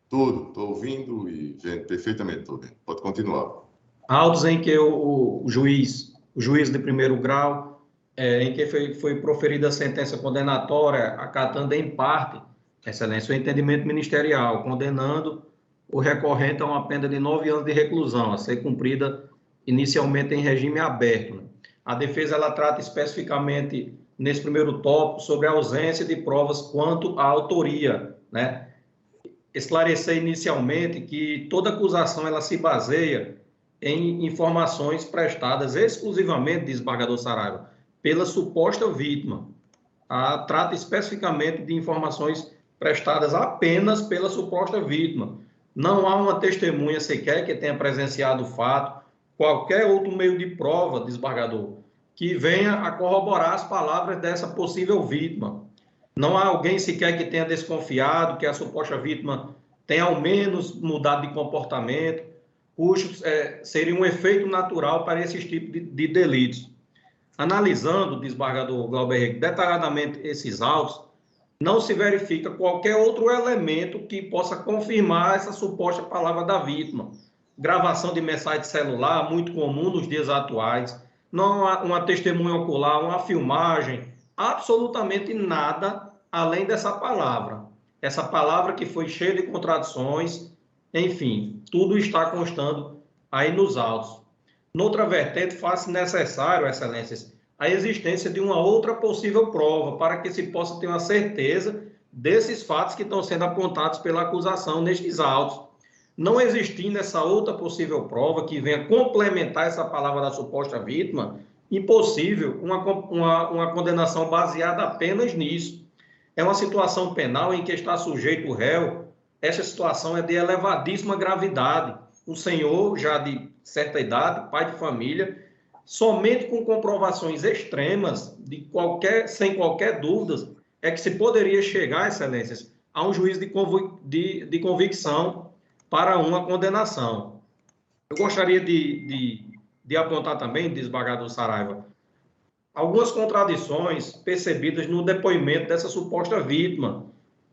Tudo, estou ouvindo e vendo perfeitamente, estou vendo. Pode continuar. Autos em que o juiz de primeiro grau, em que foi proferida a sentença condenatória, acatando em parte, Excelência, o entendimento ministerial, condenando o recorrente a uma pena de 9 anos de reclusão, a ser cumprida inicialmente em regime aberto. Né? A defesa ela trata especificamente, nesse primeiro tópico, sobre a ausência de provas quanto à autoria. Né? Esclarecer inicialmente que toda acusação ela se baseia em informações prestadas exclusivamente, desembargador Saraiva, pela suposta vítima. Trata especificamente de informações prestadas apenas pela suposta vítima. Não há uma testemunha sequer que tenha presenciado o fato, qualquer outro meio de prova, desembargador, que venha a corroborar as palavras dessa possível vítima. Não há alguém sequer que tenha desconfiado que a suposta vítima tenha ao menos mudado de comportamento, cujo seria um efeito natural para esses tipos de delitos. Analisando, desembargador Glauber Rego, detalhadamente esses autos, não se verifica qualquer outro elemento que possa confirmar essa suposta palavra da vítima. Gravação de mensagem celular, muito comum nos dias atuais, não há uma testemunha ocular, uma filmagem, absolutamente nada além dessa palavra. Essa palavra que foi cheia de contradições, enfim, tudo está constando aí nos autos. Noutra vertente, faz-se necessário, Excelências, a existência de uma outra possível prova para que se possa ter uma certeza desses fatos que estão sendo apontados pela acusação nestes autos. Não existindo essa outra possível prova que venha complementar essa palavra da suposta vítima, impossível uma condenação baseada apenas nisso. É uma situação penal em que está sujeito o réu. Essa situação é de elevadíssima gravidade. O senhor, já de certa idade, pai de família, somente com comprovações extremas, sem qualquer dúvida, é que se poderia chegar, Excelências, a um juízo de convicção para uma condenação. Eu gostaria de de apontar também, desembargador Saraiva, algumas contradições percebidas no depoimento dessa suposta vítima,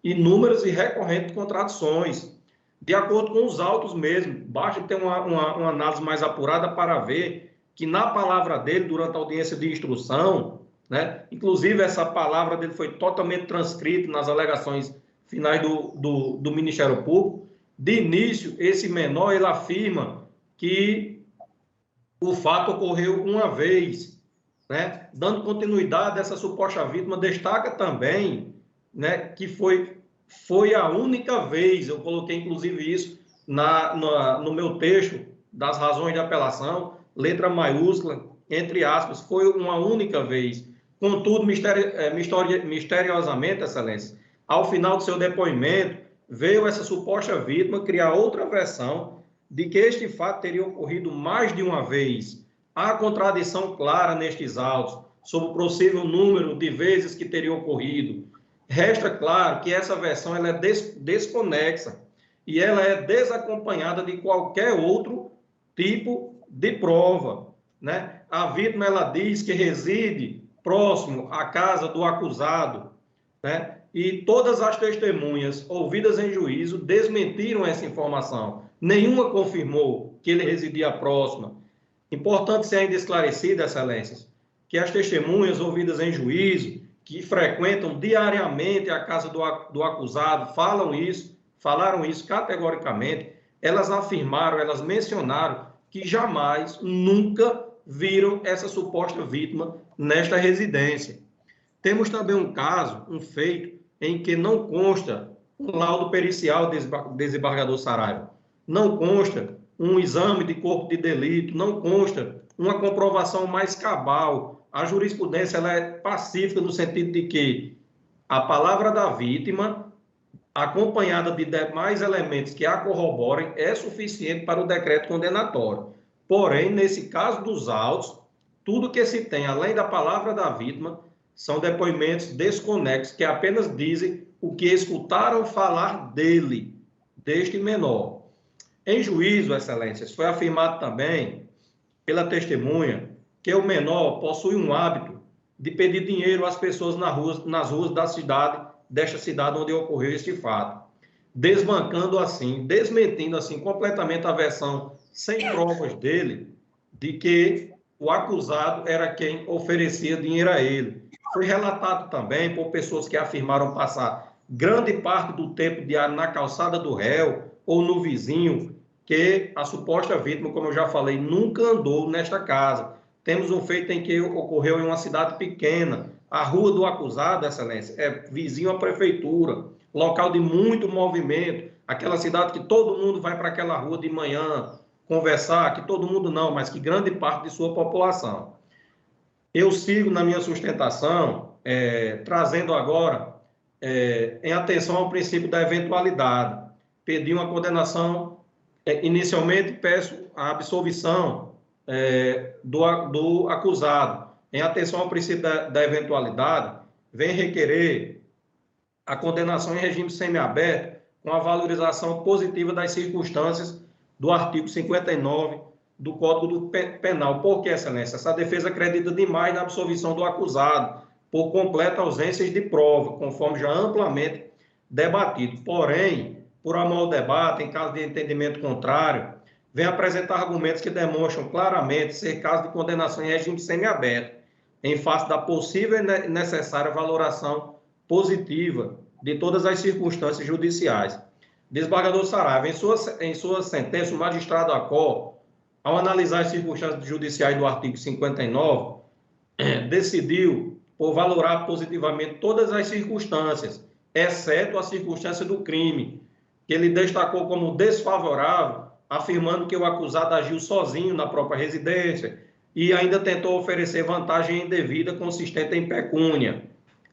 inúmeras e recorrentes contradições, de acordo com os autos mesmo. Basta ter uma análise mais apurada para ver que na palavra dele, durante a audiência de instrução, né, inclusive essa palavra dele foi totalmente transcrita nas alegações finais do Ministério Público. De início, esse menor, ele afirma que o fato ocorreu uma vez, né? Dando continuidade a essa suposta vítima, destaca também, né, que foi a única vez, eu coloquei inclusive isso no meu texto das razões de apelação, letra maiúscula, entre aspas, foi uma única vez. Contudo, misteriosamente, Excelência, ao final do seu depoimento, veio essa suposta vítima criar outra versão de que este fato teria ocorrido mais de uma vez. Há contradição clara nestes autos sobre o possível número de vezes que teria ocorrido. Resta claro que essa versão ela é desconexa e ela é desacompanhada de qualquer outro tipo de prova, né? A vítima ela diz que reside próximo à casa do acusado, né? E todas as testemunhas ouvidas em juízo desmentiram essa informação. Nenhuma confirmou que ele residia próximo. Importante ser ainda esclarecido, Excelências, que as testemunhas ouvidas em juízo, que frequentam diariamente a casa do acusado, falaram isso categoricamente, elas afirmaram, elas mencionaram que jamais, nunca viram essa suposta vítima nesta residência. Temos também um caso, um feito, em que não consta um laudo pericial, desembargador Saraiva, não consta um exame de corpo de delito, não consta uma comprovação mais cabal. A jurisprudência ela é pacífica no sentido de que a palavra da vítima, acompanhada de demais elementos que a corroborem, é suficiente para o decreto condenatório. Porém, nesse caso dos autos, tudo que se tem além da palavra da vítima são depoimentos desconexos que apenas dizem o que escutaram falar dele, deste menor. Em juízo, Excelências, foi afirmado também pela testemunha que o menor possui um hábito de pedir dinheiro às pessoas nas ruas desta cidade onde ocorreu este fato, desmentindo assim completamente a versão sem provas dele de que o acusado era quem oferecia dinheiro a ele. Foi relatado também por pessoas que afirmaram passar grande parte do tempo diário na calçada do réu ou no vizinho, que a suposta vítima, como eu já falei, nunca andou nesta casa. Temos um feito em que ocorreu em uma cidade pequena. A rua do acusado, Excelência, é vizinho à prefeitura, local de muito movimento, aquela cidade que todo mundo vai para aquela rua de manhã conversar, que todo mundo não, mas que grande parte de sua população. Eu sigo na minha sustentação, trazendo agora em atenção ao princípio da eventualidade. Pedi uma condenação, inicialmente peço a absolvição do acusado. Em atenção ao princípio da eventualidade, vem requerer a condenação em regime semiaberto com a valorização positiva das circunstâncias do artigo 59 do Código Penal. Por que, Excelência? Essa defesa acredita demais na absolvição do acusado, por completa ausência de prova, conforme já amplamente debatido. Porém, por amor ao debate, em caso de entendimento contrário, vem apresentar argumentos que demonstram claramente ser caso de condenação em regime semiaberto, em face da possível e necessária valoração positiva de todas as circunstâncias judiciais. Desembargador Saraiva, em sua sentença, o magistrado Acó, ao analisar as circunstâncias judiciais do artigo 59, decidiu por valorar positivamente todas as circunstâncias, exceto a circunstância do crime, que ele destacou como desfavorável, afirmando que o acusado agiu sozinho na própria residência e ainda tentou oferecer vantagem indevida consistente em pecúnia.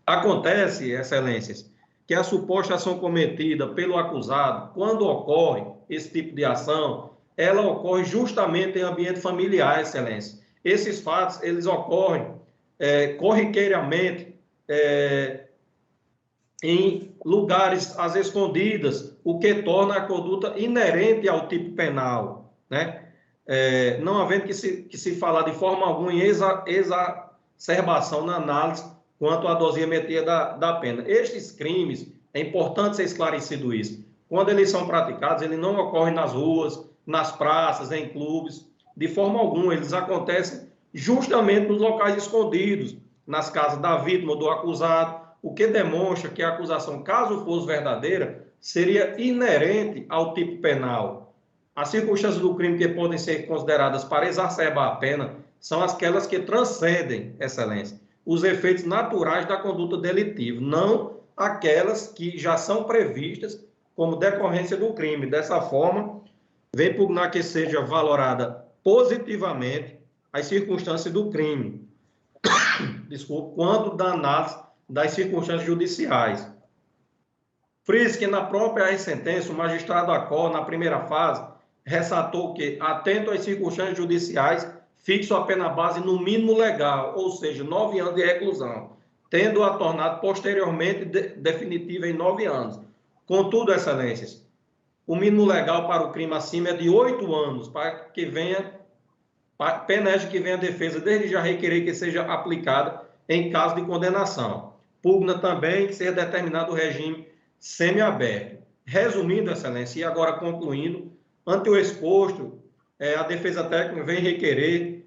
Acontece, Excelências, que a suposta ação cometida pelo acusado, quando ocorre esse tipo de ação, ela ocorre justamente em ambiente familiar, Excelência. Esses fatos, eles ocorrem corriqueiramente em lugares às escondidas, o que torna a conduta inerente ao tipo penal, né? não havendo que se falar de forma alguma em exacerbação na análise quanto à dosimetria da pena. Estes crimes, é importante ser esclarecido isso, quando eles são praticados, eles não ocorrem nas ruas, nas praças, em clubes, de forma alguma, eles acontecem justamente nos locais escondidos, nas casas da vítima ou do acusado, o que demonstra que a acusação, caso fosse verdadeira, seria inerente ao tipo penal. As circunstâncias do crime que podem ser consideradas para exacerbar a pena são aquelas que transcendem, excelência, os efeitos naturais da conduta delitiva, não aquelas que já são previstas como decorrência do crime. Dessa forma, vem pugnar que seja valorada positivamente as circunstâncias do crime, quanto da análise das circunstâncias judiciais. Frise que na própria sentença, o magistrado Acol, na primeira fase, ressaltou que, atento às circunstâncias judiciais, fixo a pena base no mínimo legal, ou seja, 9 anos de reclusão, tendo-a tornado posteriormente definitiva em 9 anos. Contudo, excelências, o mínimo legal para o crime acima é de 8 anos, para que venha, pena esta que venha a defesa desde já requerer que seja aplicada em caso de condenação. Pugna também que seja determinado o regime semiaberto. Resumindo, excelência, e agora concluindo, ante o exposto, a defesa técnica vem requerer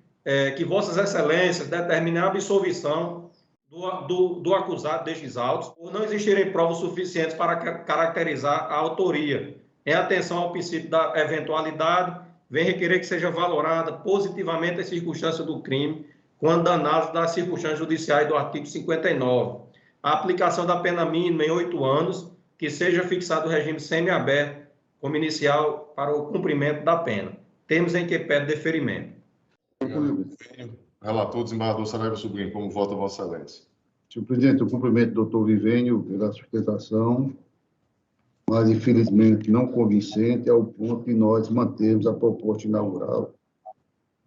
que vossas excelências determinem a absolvição do acusado destes autos, por não existirem provas suficientes para caracterizar a autoria. Em atenção ao princípio da eventualidade, vem requerer que seja valorada positivamente a circunstância do crime, quando da análise das circunstâncias judiciais do artigo 59. A aplicação da pena mínima em 8 anos, que seja fixado o regime semiaberto como inicial para o cumprimento da pena. Temos em que pede deferimento. Relator, desembargador Saraiva Sobrinho, como vota Vossa Excelência? Senhor presidente, eu cumprimento o doutor Vivênio pela sustentação, mas infelizmente não convincente ao ponto de nós mantermos a proposta inaugural,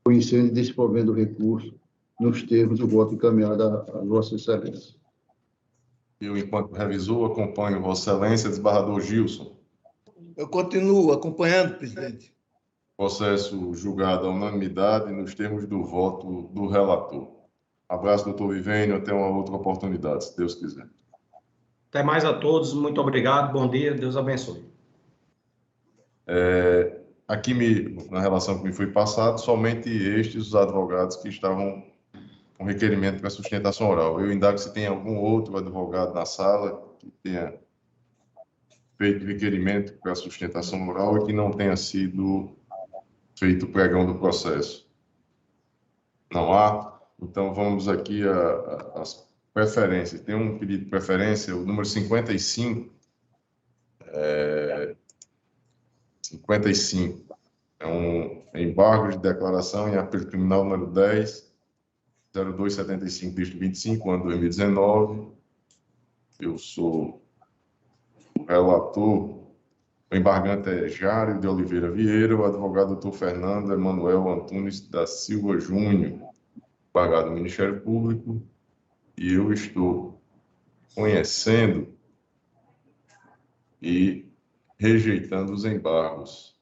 conhecendo e desprovendo o recurso nos termos do voto encaminhado a Vossa Excelência. Eu, enquanto revisor, acompanho Vossa Excelência, desembargador Gilson. Eu continuo acompanhando, presidente. Processo julgado à unanimidade nos termos do voto do relator. Abraço, doutor Vivênio, até uma outra oportunidade, se Deus quiser. Até mais a todos, muito obrigado, bom dia, Deus abençoe. Aqui, na relação que me foi passado, somente estes os advogados que estavam com requerimento para sustentação oral. Eu indago se tem algum outro advogado na sala que tenha feito requerimento para sustentação oral e que não tenha sido feito o pregão do processo. Não há? Então, vamos aqui às preferências. Tem um pedido de preferência, o número 55. 55. É um embargo de declaração em apelo criminal número 10.0275/25, ano 2019. Eu sou o relator. O embargante é Jário de Oliveira Vieira, o advogado doutor Fernando Emanuel Antunes da Silva Júnior, embargado do Ministério Público, e eu estou conhecendo e rejeitando os embargos.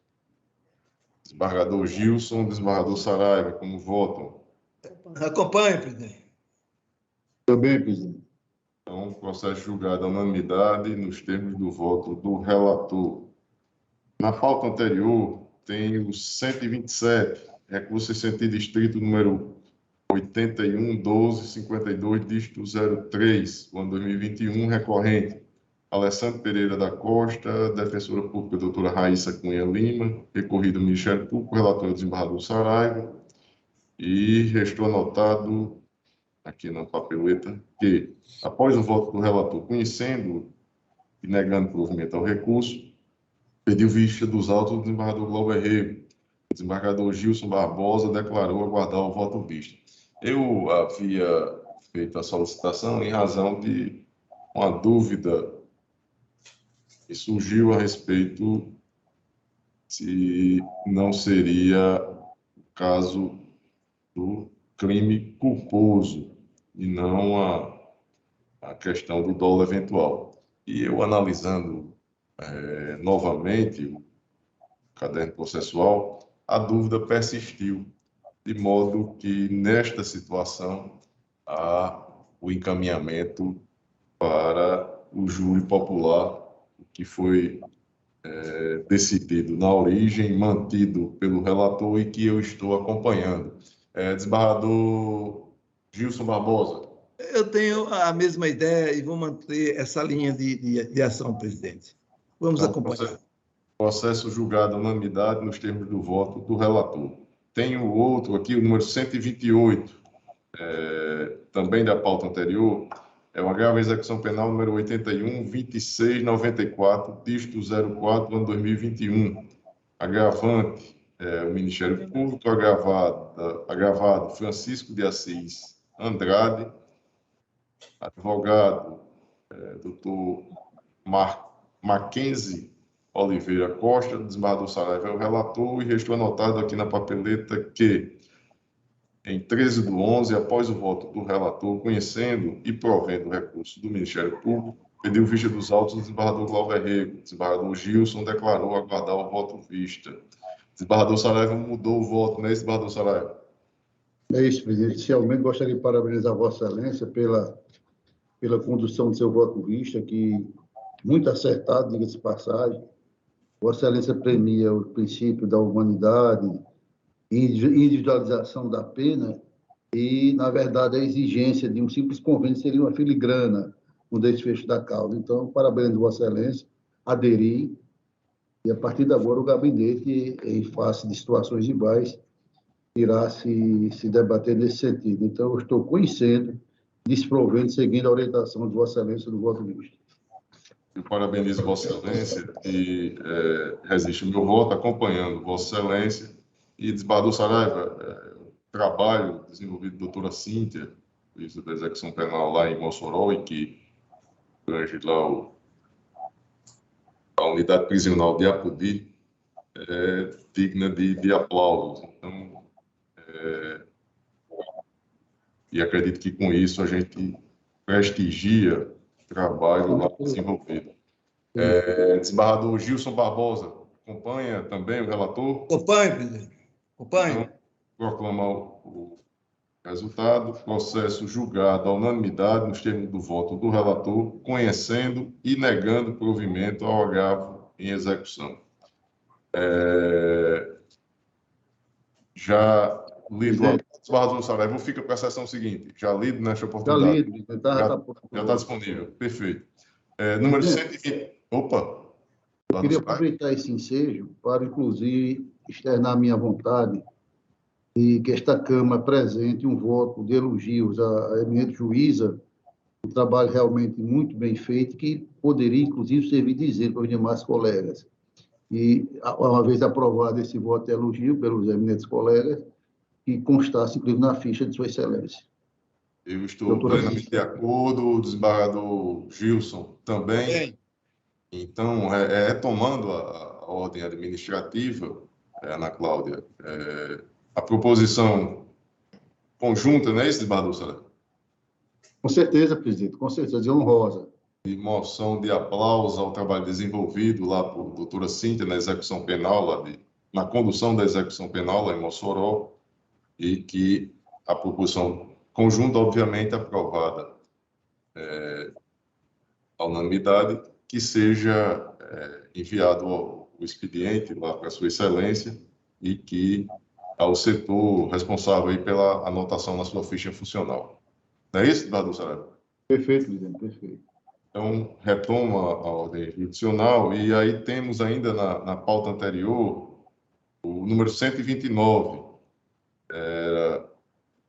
Desembargador Gilson, desembargador Saraiva, como votam? Acompanhe, presidente. Também, presidente. Então, processo julgado à unanimidade nos termos do voto do relator. Na pauta anterior, tem o 127, recurso em sentido estrito número 81.12.52, dígito 03, ano 2021, recorrente Alessandro Pereira da Costa, defensora pública doutora Raíssa Cunha Lima, recorrido ao Ministério Público, relator do desembargador Saraiva, e restou anotado aqui na papeleta que, após o voto do relator, conhecendo e negando provimento ao recurso, pediu vista dos autos do desembargador Glauber Rego. O desembargador Gilson Barbosa declarou aguardar o voto vista. Eu havia feito a solicitação em razão de uma dúvida que surgiu a respeito se não seria o caso do crime culposo e não a questão do dolo eventual. E eu, analisando novamente o caderno processual, a dúvida persistiu, de modo que, nesta situação, há o encaminhamento para o júri popular, que foi decidido na origem, mantido pelo relator e que eu estou acompanhando. Desembargador Gilson Barbosa. Eu tenho a mesma ideia e vou manter essa linha de ação, presidente. Vamos acompanhar. Processo julgado à unanimidade nos termos do voto do relator. Tenho outro aqui, o número 128, também da pauta anterior, é o agravo à execução penal número 81.2694, dígito 04, ano 2021. Agravante, o Ministério Público, agravado Francisco de Assis Andrade, advogado, doutor Mackenzie Oliveira Costa, desembargador Saraiva é o relator, e restou anotado aqui na papeleta que, em 13/11, após o voto do relator, conhecendo e provendo o recurso do Ministério Público, pediu vista dos autos do desembargador Glauber Rego. O desembargador Gilson declarou aguardar o voto vista. Desembargador Saraiva mudou o voto, não é isso, desembargador Saraiva? É isso, presidente. Inicialmente, gostaria de parabenizar Vossa Excelência pela condução do seu voto vista, que muito acertado, diga-se de passagem. Vossa Excelência premia o princípio da humanidade, individualização da pena e, na verdade, a exigência de um simples convênio seria uma filigrana no desfecho da causa. Então, parabéns, Vossa Excelência, aderi, e a partir de agora o gabinete, em face de situações iguais, irá se debater nesse sentido. Então, eu estou conhecendo, desprovendo, seguindo a orientação de Vossa Excelência do voto misto. Eu parabenizo Vossa Excelência e resisto o meu voto, acompanhando Vossa Excelência. E, desembargador Saraiva, o trabalho desenvolvido pela doutora Cíntia, juíza da execução penal lá em Mossoró, e que abrange lá a unidade prisional de Apodi, é digna de aplausos. Então, e acredito que com isso a gente prestigia o trabalho lá desenvolvido. Desembargador Gilson Barbosa, acompanha também o relator? Acompanhe, presidente. Acompanhe. Então, proclama o resultado. Processo julgado à unanimidade nos termos do voto do relator, conhecendo e negando provimento ao agravo em execução. Já lido a desembargador Saraiva, fica para a sessão seguinte. Já lido nesta oportunidade. Já lido, já está disponível. Perfeito. Número 120. Opa! Eu queria aproveitar esse ensejo para, inclusive, externar minha vontade e que esta Câmara apresente um voto de elogios à eminente juíza, um trabalho realmente muito bem feito, que poderia, inclusive, servir de exemplo para os demais colegas. E, uma vez aprovado esse voto de elogio pelos eminentes colegas, que constasse, inclusive, na ficha de Sua Excelência. Eu estou plenamente de acordo, o desembargador Gilson também. Então, retomando a ordem administrativa, Ana Cláudia, a proposição conjunta, não é isso, desembargador Saraiva? Com certeza, presidente, com certeza, honrosa. De moção de aplauso ao trabalho desenvolvido lá por doutora Cíntia na execução penal, na condução da execução penal lá em Mossoró, e que a proposição conjunta, obviamente, aprovada à unanimidade, que seja enviado o expediente lá para Sua Excelência e que ao setor responsável aí pela anotação na sua ficha funcional. Não é isso, desembargador Saraiva? Perfeito, presidente, perfeito. Então, retoma a ordem jurisdicional e aí temos ainda na pauta anterior o número 129,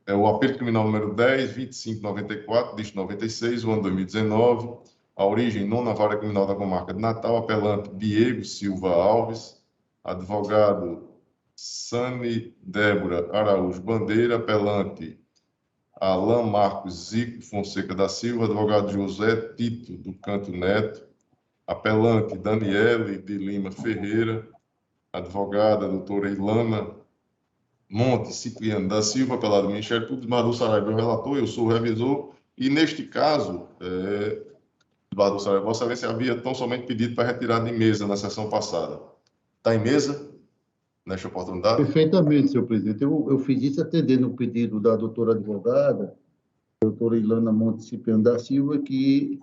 é o apelo criminal número 10.2594, dígito 96, o ano 2019, a origem, nona vara criminal da comarca de Natal, apelante Diego Silva Alves, advogado Sani Débora Araújo Bandeira, apelante Alain Marcos Zico Fonseca da Silva, advogado José Tito do Canto Neto, apelante Daniele de Lima Ferreira, advogada doutora Ilana Monte Cipriano da Silva, apelado do Ministério Público, desembargador Saraiva é o relator, eu sou o revisor, e neste caso, desembargador Saraiva, Vossa Excelência havia tão somente pedido para retirar de mesa na sessão passada. Está em mesa? nesta oportunidade? Perfeitamente, senhor presidente. Eu fiz isso atendendo o pedido da doutora advogada, doutora Ilana Monte Cipriano da Silva, que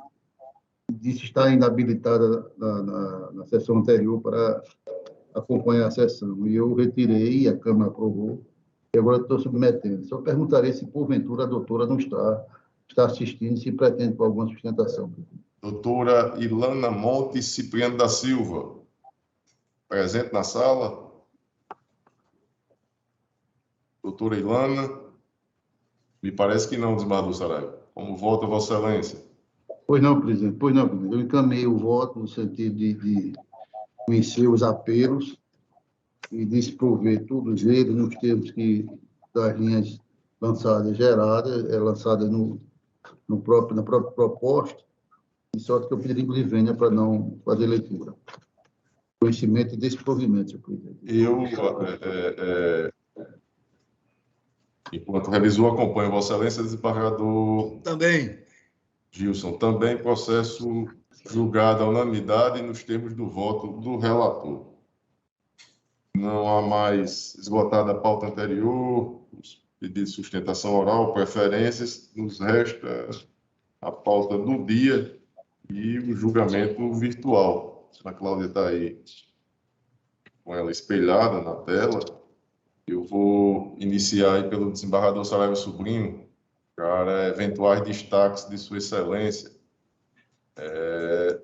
disse estar inabilitada na sessão anterior para acompanhar a sessão. E eu retirei, a Câmara aprovou, e agora estou submetendo. Só perguntarei se, porventura, a doutora não está assistindo e se pretende por alguma sustentação. Doutora Ilana Monte Cipriano da Silva, presente na sala. Doutora Ilana, me parece que não, desembargador Saraiva. Como vota Vossa Excelência? Pois não, presidente. Eu encaminhei o voto no sentido de conhecer os apelos e desprover todos eles nos termos das linhas lançadas, lançadas na própria proposta, de sorte que eu pedi livre para não fazer leitura. Conhecimento e desprovimento, senhor presidente. Enquanto revisor, acompanho Vossa Excelência, desembargador Também. Gilson. Também processo julgado à unanimidade nos termos do voto do relator. Não há mais esgotada a pauta anterior, os pedidos de sustentação oral, preferências, nos resta a pauta do dia e o julgamento virtual. A Cláudia está aí com ela espelhada na tela. Eu vou iniciar aí pelo desembargador Saraiva Sobrinho, para eventuais destaques de Sua Excelência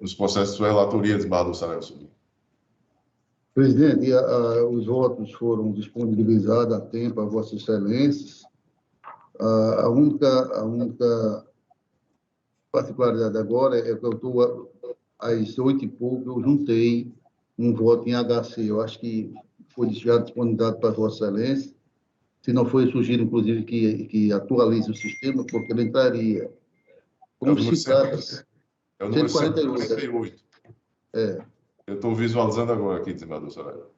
nos processos de sua relatoria, desembargador Saraiva Sobrinho. Presidente, os votos foram disponibilizados a tempo a Vossa Excelência. A única particularidade agora é que eu estou, às 8 e pouco, eu juntei um voto em HC. Eu acho que foi já disponibilizado para Vossa Excelência. Se não for, eu sugiro, inclusive, que atualize o sistema, porque ele entraria. Como se trata? É o número 148. Eu estou visualizando agora aqui, desembargador Saraiva.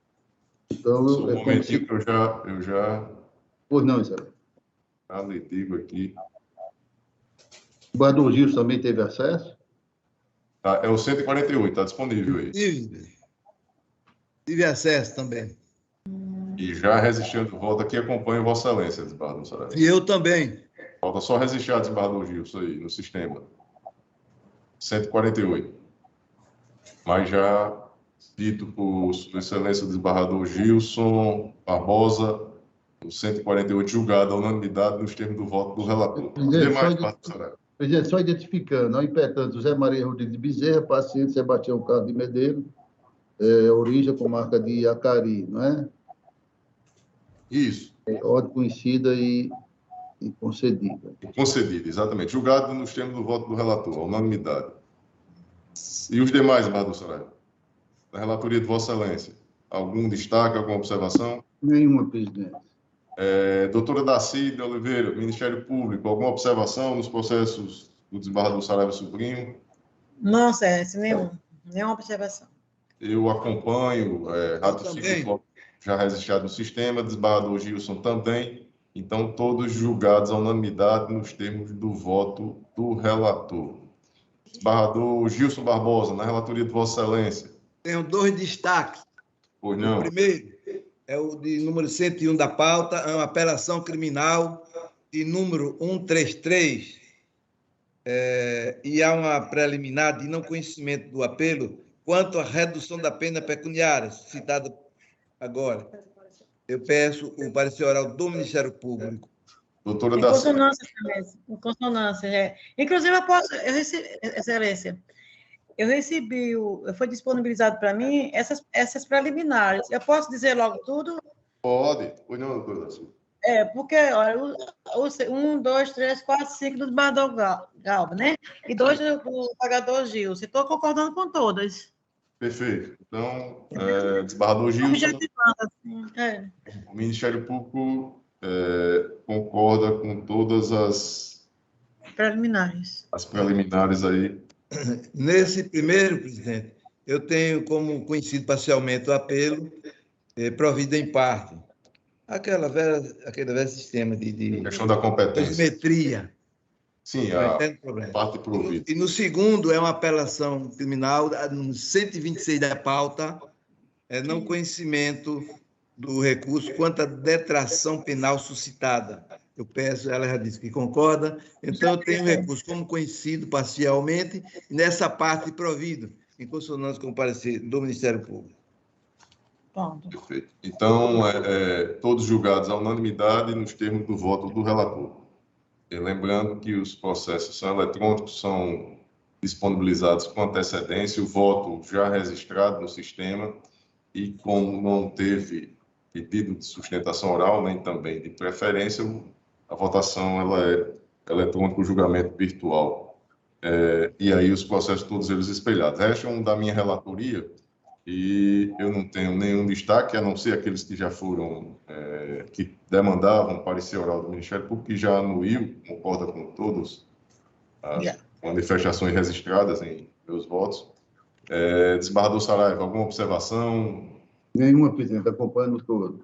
Então, só um momentinho que eu já... Pois não, Isabel. Já lhe digo aqui. O Bador Gil também teve acesso? Tá, é o 148, está disponível aí. Tive acesso também. E já resistindo o voto aqui, acompanho Vossa Excelência, desembargador Saraiva. E eu também. Falta só resistir a desembargador Gilson aí, no sistema. 148. Mas já dito por Sua Excelência o desembargador Gilson Barbosa, o 148 julgado à unanimidade nos termos do voto do relator. Presidente, só identificando, ao impetente José Maria Rodrigues de Bezerra, paciente Sebastião Carlos de Medeiros, origem com marca de Acari, não é? Isso. Ordem conhecida e concedida. Concedida, exatamente. Julgado nos termos do voto do relator, à unanimidade. E os demais, desembargador Saraiva? Da relatoria de Vossa Excelência. Algum destaque, alguma observação? Nenhuma, presidente. Doutora Daci de Oliveira, Ministério Público, alguma observação nos processos do desembargador Saraiva Sobrinho? Não, Sérgio, nenhuma observação. Eu acompanho, ratifico já registrado no sistema, desembargador Gilson também, então todos julgados à unanimidade nos termos do voto do relator. Desembargador Gilson Barbosa, na relatoria de Vossa Excelência. Tenho 2 destaques. Pois não. O primeiro é o de número 101 da pauta, é uma apelação criminal de número 133, e há uma preliminar de não conhecimento do apelo quanto à redução da pena pecuniária, citada agora. Eu peço o parecer oral do Ministério Público. Doutora Em consonância. Inclusive, Excelência, eu recebi, foi disponibilizado para mim essas preliminares. Eu posso dizer logo tudo? Pode. Pois não, doutora Daci. Porque, olha, 1, 2, 3, 4, 5 do desembargador Galba, né? E 2 do pagador Gil. Você estou concordando com todas. Perfeito. Então, desembargador Gilson, o Ministério Público concorda com todas as preliminares. As preliminares aí. Nesse primeiro, presidente, eu tenho como conhecido parcialmente o apelo provido em parte. Aquele velho sistema de questão da competência. Simetria. Sim, a parte provida. E no segundo é uma apelação criminal, no 126 da pauta, não conhecimento do recurso quanto à detração penal suscitada. Eu peço, ela já disse que concorda, então eu tenho o recurso como conhecido parcialmente, e nessa parte provido, em consonância com o parecer do Ministério Público. Pronto. Perfeito. Então, todos julgados à unanimidade nos termos do voto do relator. E lembrando que os processos são eletrônicos, são disponibilizados com antecedência, o voto já registrado no sistema, e como não teve pedido de sustentação oral, nem também de preferência, a votação ela é eletrônica, o julgamento virtual. E aí os processos todos eles espelhados. Restam da minha relatoria, e eu não tenho nenhum destaque, a não ser aqueles que já foram, que demandavam parecer oral do Ministério Público, que já anuiu, concorda com todas as manifestações registradas em meus votos. Desembargador Saraiva, alguma observação? Nenhuma, presidente, acompanhando todo.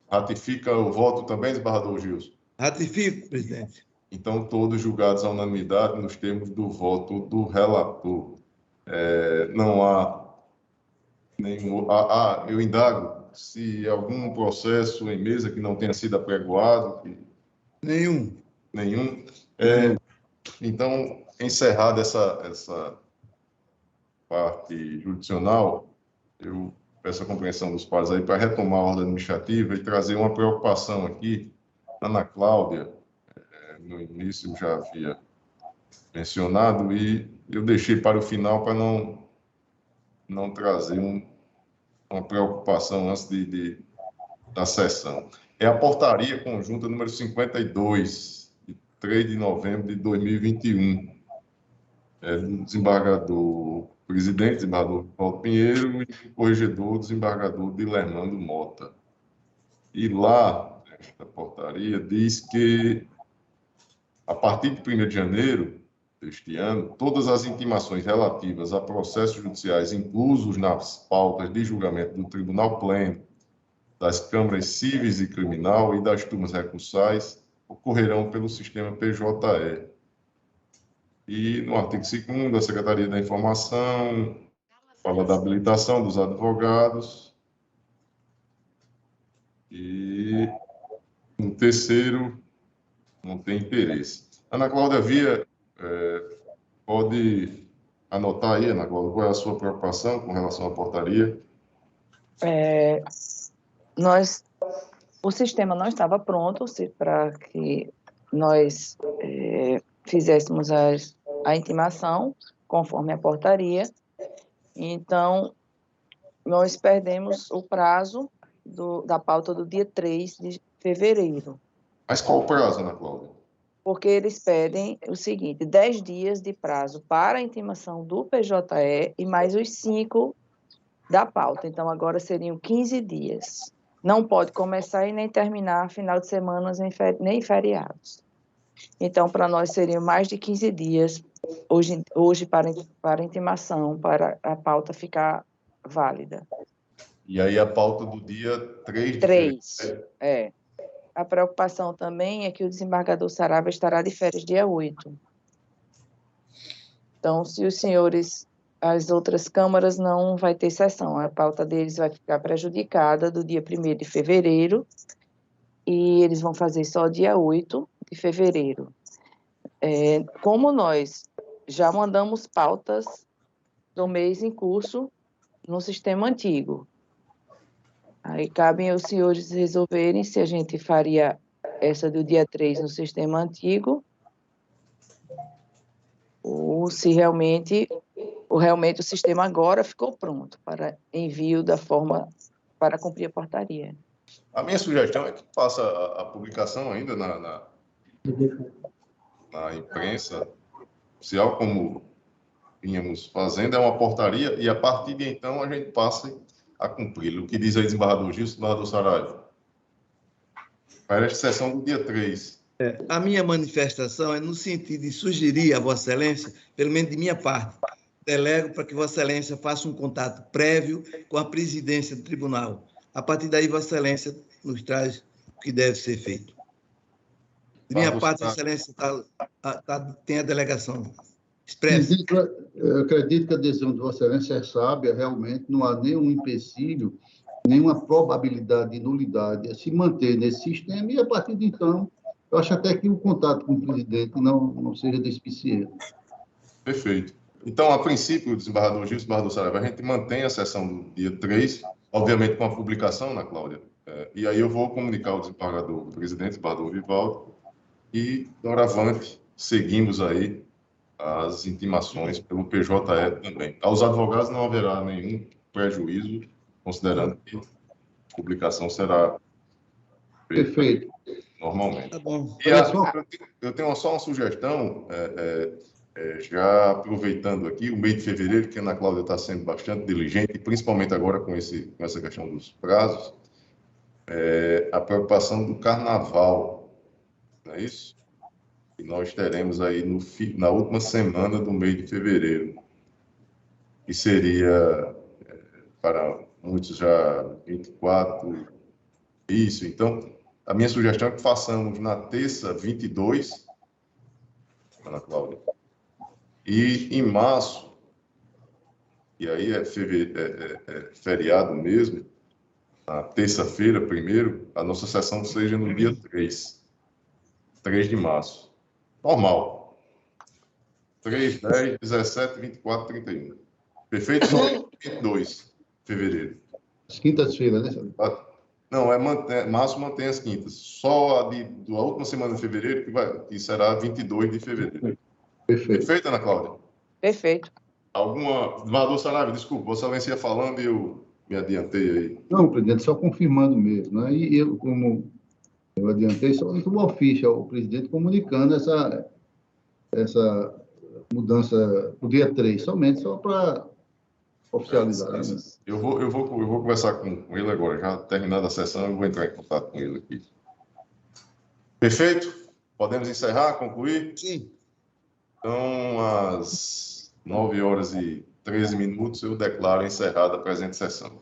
Ratifica o voto também, desembargador Gilson? Ratifico, presidente. Então, todos julgados à unanimidade nos termos do voto do relator. Não há nenhum... eu indago se algum processo em mesa que não tenha sido apregoado. Nenhum. Nenhum. Então, encerrada essa parte judicional, eu peço a compreensão dos pares aí para retomar a ordem administrativa e trazer uma preocupação aqui. Ana Cláudia, no início já havia mencionado, e eu deixei para o final para não trazer uma preocupação antes da sessão. É a portaria conjunta número 52, de 3 de novembro de 2021, do desembargador presidente, desembargador Paulo Pinheiro, e do corregedor, desembargador Dilermando Mota. E lá, esta portaria diz que, a partir de 1º de janeiro deste ano, todas as intimações relativas a processos judiciais inclusos nas pautas de julgamento do Tribunal Pleno, das câmaras cíveis e criminal e das turmas recursais ocorrerão pelo sistema PJE. E no artigo 2º, a Secretaria da Informação fala da habilitação dos advogados. E no 3º, não tem interesse. Ana Cláudia Via, pode anotar aí, Ana Cláudia, qual é a sua preocupação com relação à portaria? O sistema não estava pronto para que nós fizéssemos a intimação conforme a portaria. Então, nós perdemos o prazo da pauta do dia 3 de fevereiro. Mas qual o prazo, Ana Cláudia? Porque eles pedem o seguinte: 10 dias de prazo para a intimação do PJE e mais os 5 da pauta. Então, agora seriam 15 dias. Não pode começar e nem terminar final de semana, nem feriados. Então, para nós seriam mais de 15 dias hoje para intimação, para a pauta ficar válida. E aí a pauta do dia 3 de 3, fevereiro. A preocupação também é que o desembargador Saraiva estará de férias dia 8. Então, se os senhores, as outras câmaras não vai ter sessão, a pauta deles vai ficar prejudicada do dia 1º de fevereiro, e eles vão fazer só dia 8 de fevereiro. Como nós já mandamos pautas do mês em curso no sistema antigo, aí cabem aos senhores resolverem se a gente faria essa do dia 3 no sistema antigo, ou se realmente o sistema agora ficou pronto para envio da forma para cumprir a portaria. A minha sugestão é que faça a publicação ainda na imprensa oficial, como vínhamos fazendo, é uma portaria, e a partir de então a gente passe a cumpri-lo. O que diz aí, desembargador Gilson, desembargador Saraiva? Para esta sessão do dia 3. A minha manifestação é no sentido de sugerir a Vossa Excelência, pelo menos de minha parte, delego para que Vossa Excelência faça um contato prévio com a presidência do tribunal. A partir daí, Vossa Excelência nos traz o que deve ser feito. De minha parte, Vossa Excelência tem a delegação expressa. Eu acredito que a decisão de Vossa Excelência é sábia, realmente não há nenhum empecilho nenhuma probabilidade de nulidade, é se manter nesse sistema e, a partir de então, eu acho até que o contato com o presidente não seja despiciente. Perfeito. Então, a princípio, desembargador Gilson, desembargador Saraiva, a gente mantém a sessão do dia 3, obviamente com a publicação, né, Cláudia? E aí eu vou comunicar ao desembargador, o presidente, desembargador Vivaldo, e, doravante, seguimos aí as intimações pelo PJE também. Aos advogados não haverá nenhum prejuízo, considerando que a publicação será feita Perfeito. normalmente. Tá bom. E eu tenho só uma sugestão, já aproveitando aqui o mês de fevereiro, que a Ana Cláudia está sendo bastante diligente, principalmente agora com essa questão dos prazos, a preocupação do carnaval, não é isso? E nós teremos aí na última semana do mês de fevereiro, que seria, para muitos, já 24, isso. Então, a minha sugestão é que façamos na terça 22, Ana Cláudia, e em março, e aí é feriado mesmo, na terça-feira, primeiro, a nossa sessão seja no dia 3 de março. Normal. 3, 10, 17, 24, 31. Perfeito? 22 de fevereiro. As quintas-feiras, né, senhor? Não, março mantém as quintas. Só da última semana de fevereiro, que será 22 de fevereiro. Perfeito. Perfeito, Ana Cláudia? Perfeito. Desembargador Saraiva, desculpa, Vossa Excelência ia falando e eu me adiantei aí. Não, presidente, só confirmando mesmo, né? E eu, como eu adiantei, só uma ficha ao presidente comunicando essa mudança no dia 3, somente só para oficializar. Né? Eu vou conversar com ele agora, já terminada a sessão, eu vou entrar em contato com ele aqui. Perfeito? Podemos encerrar, concluir? Sim. Então, às 9h13, eu declaro encerrada a presente sessão.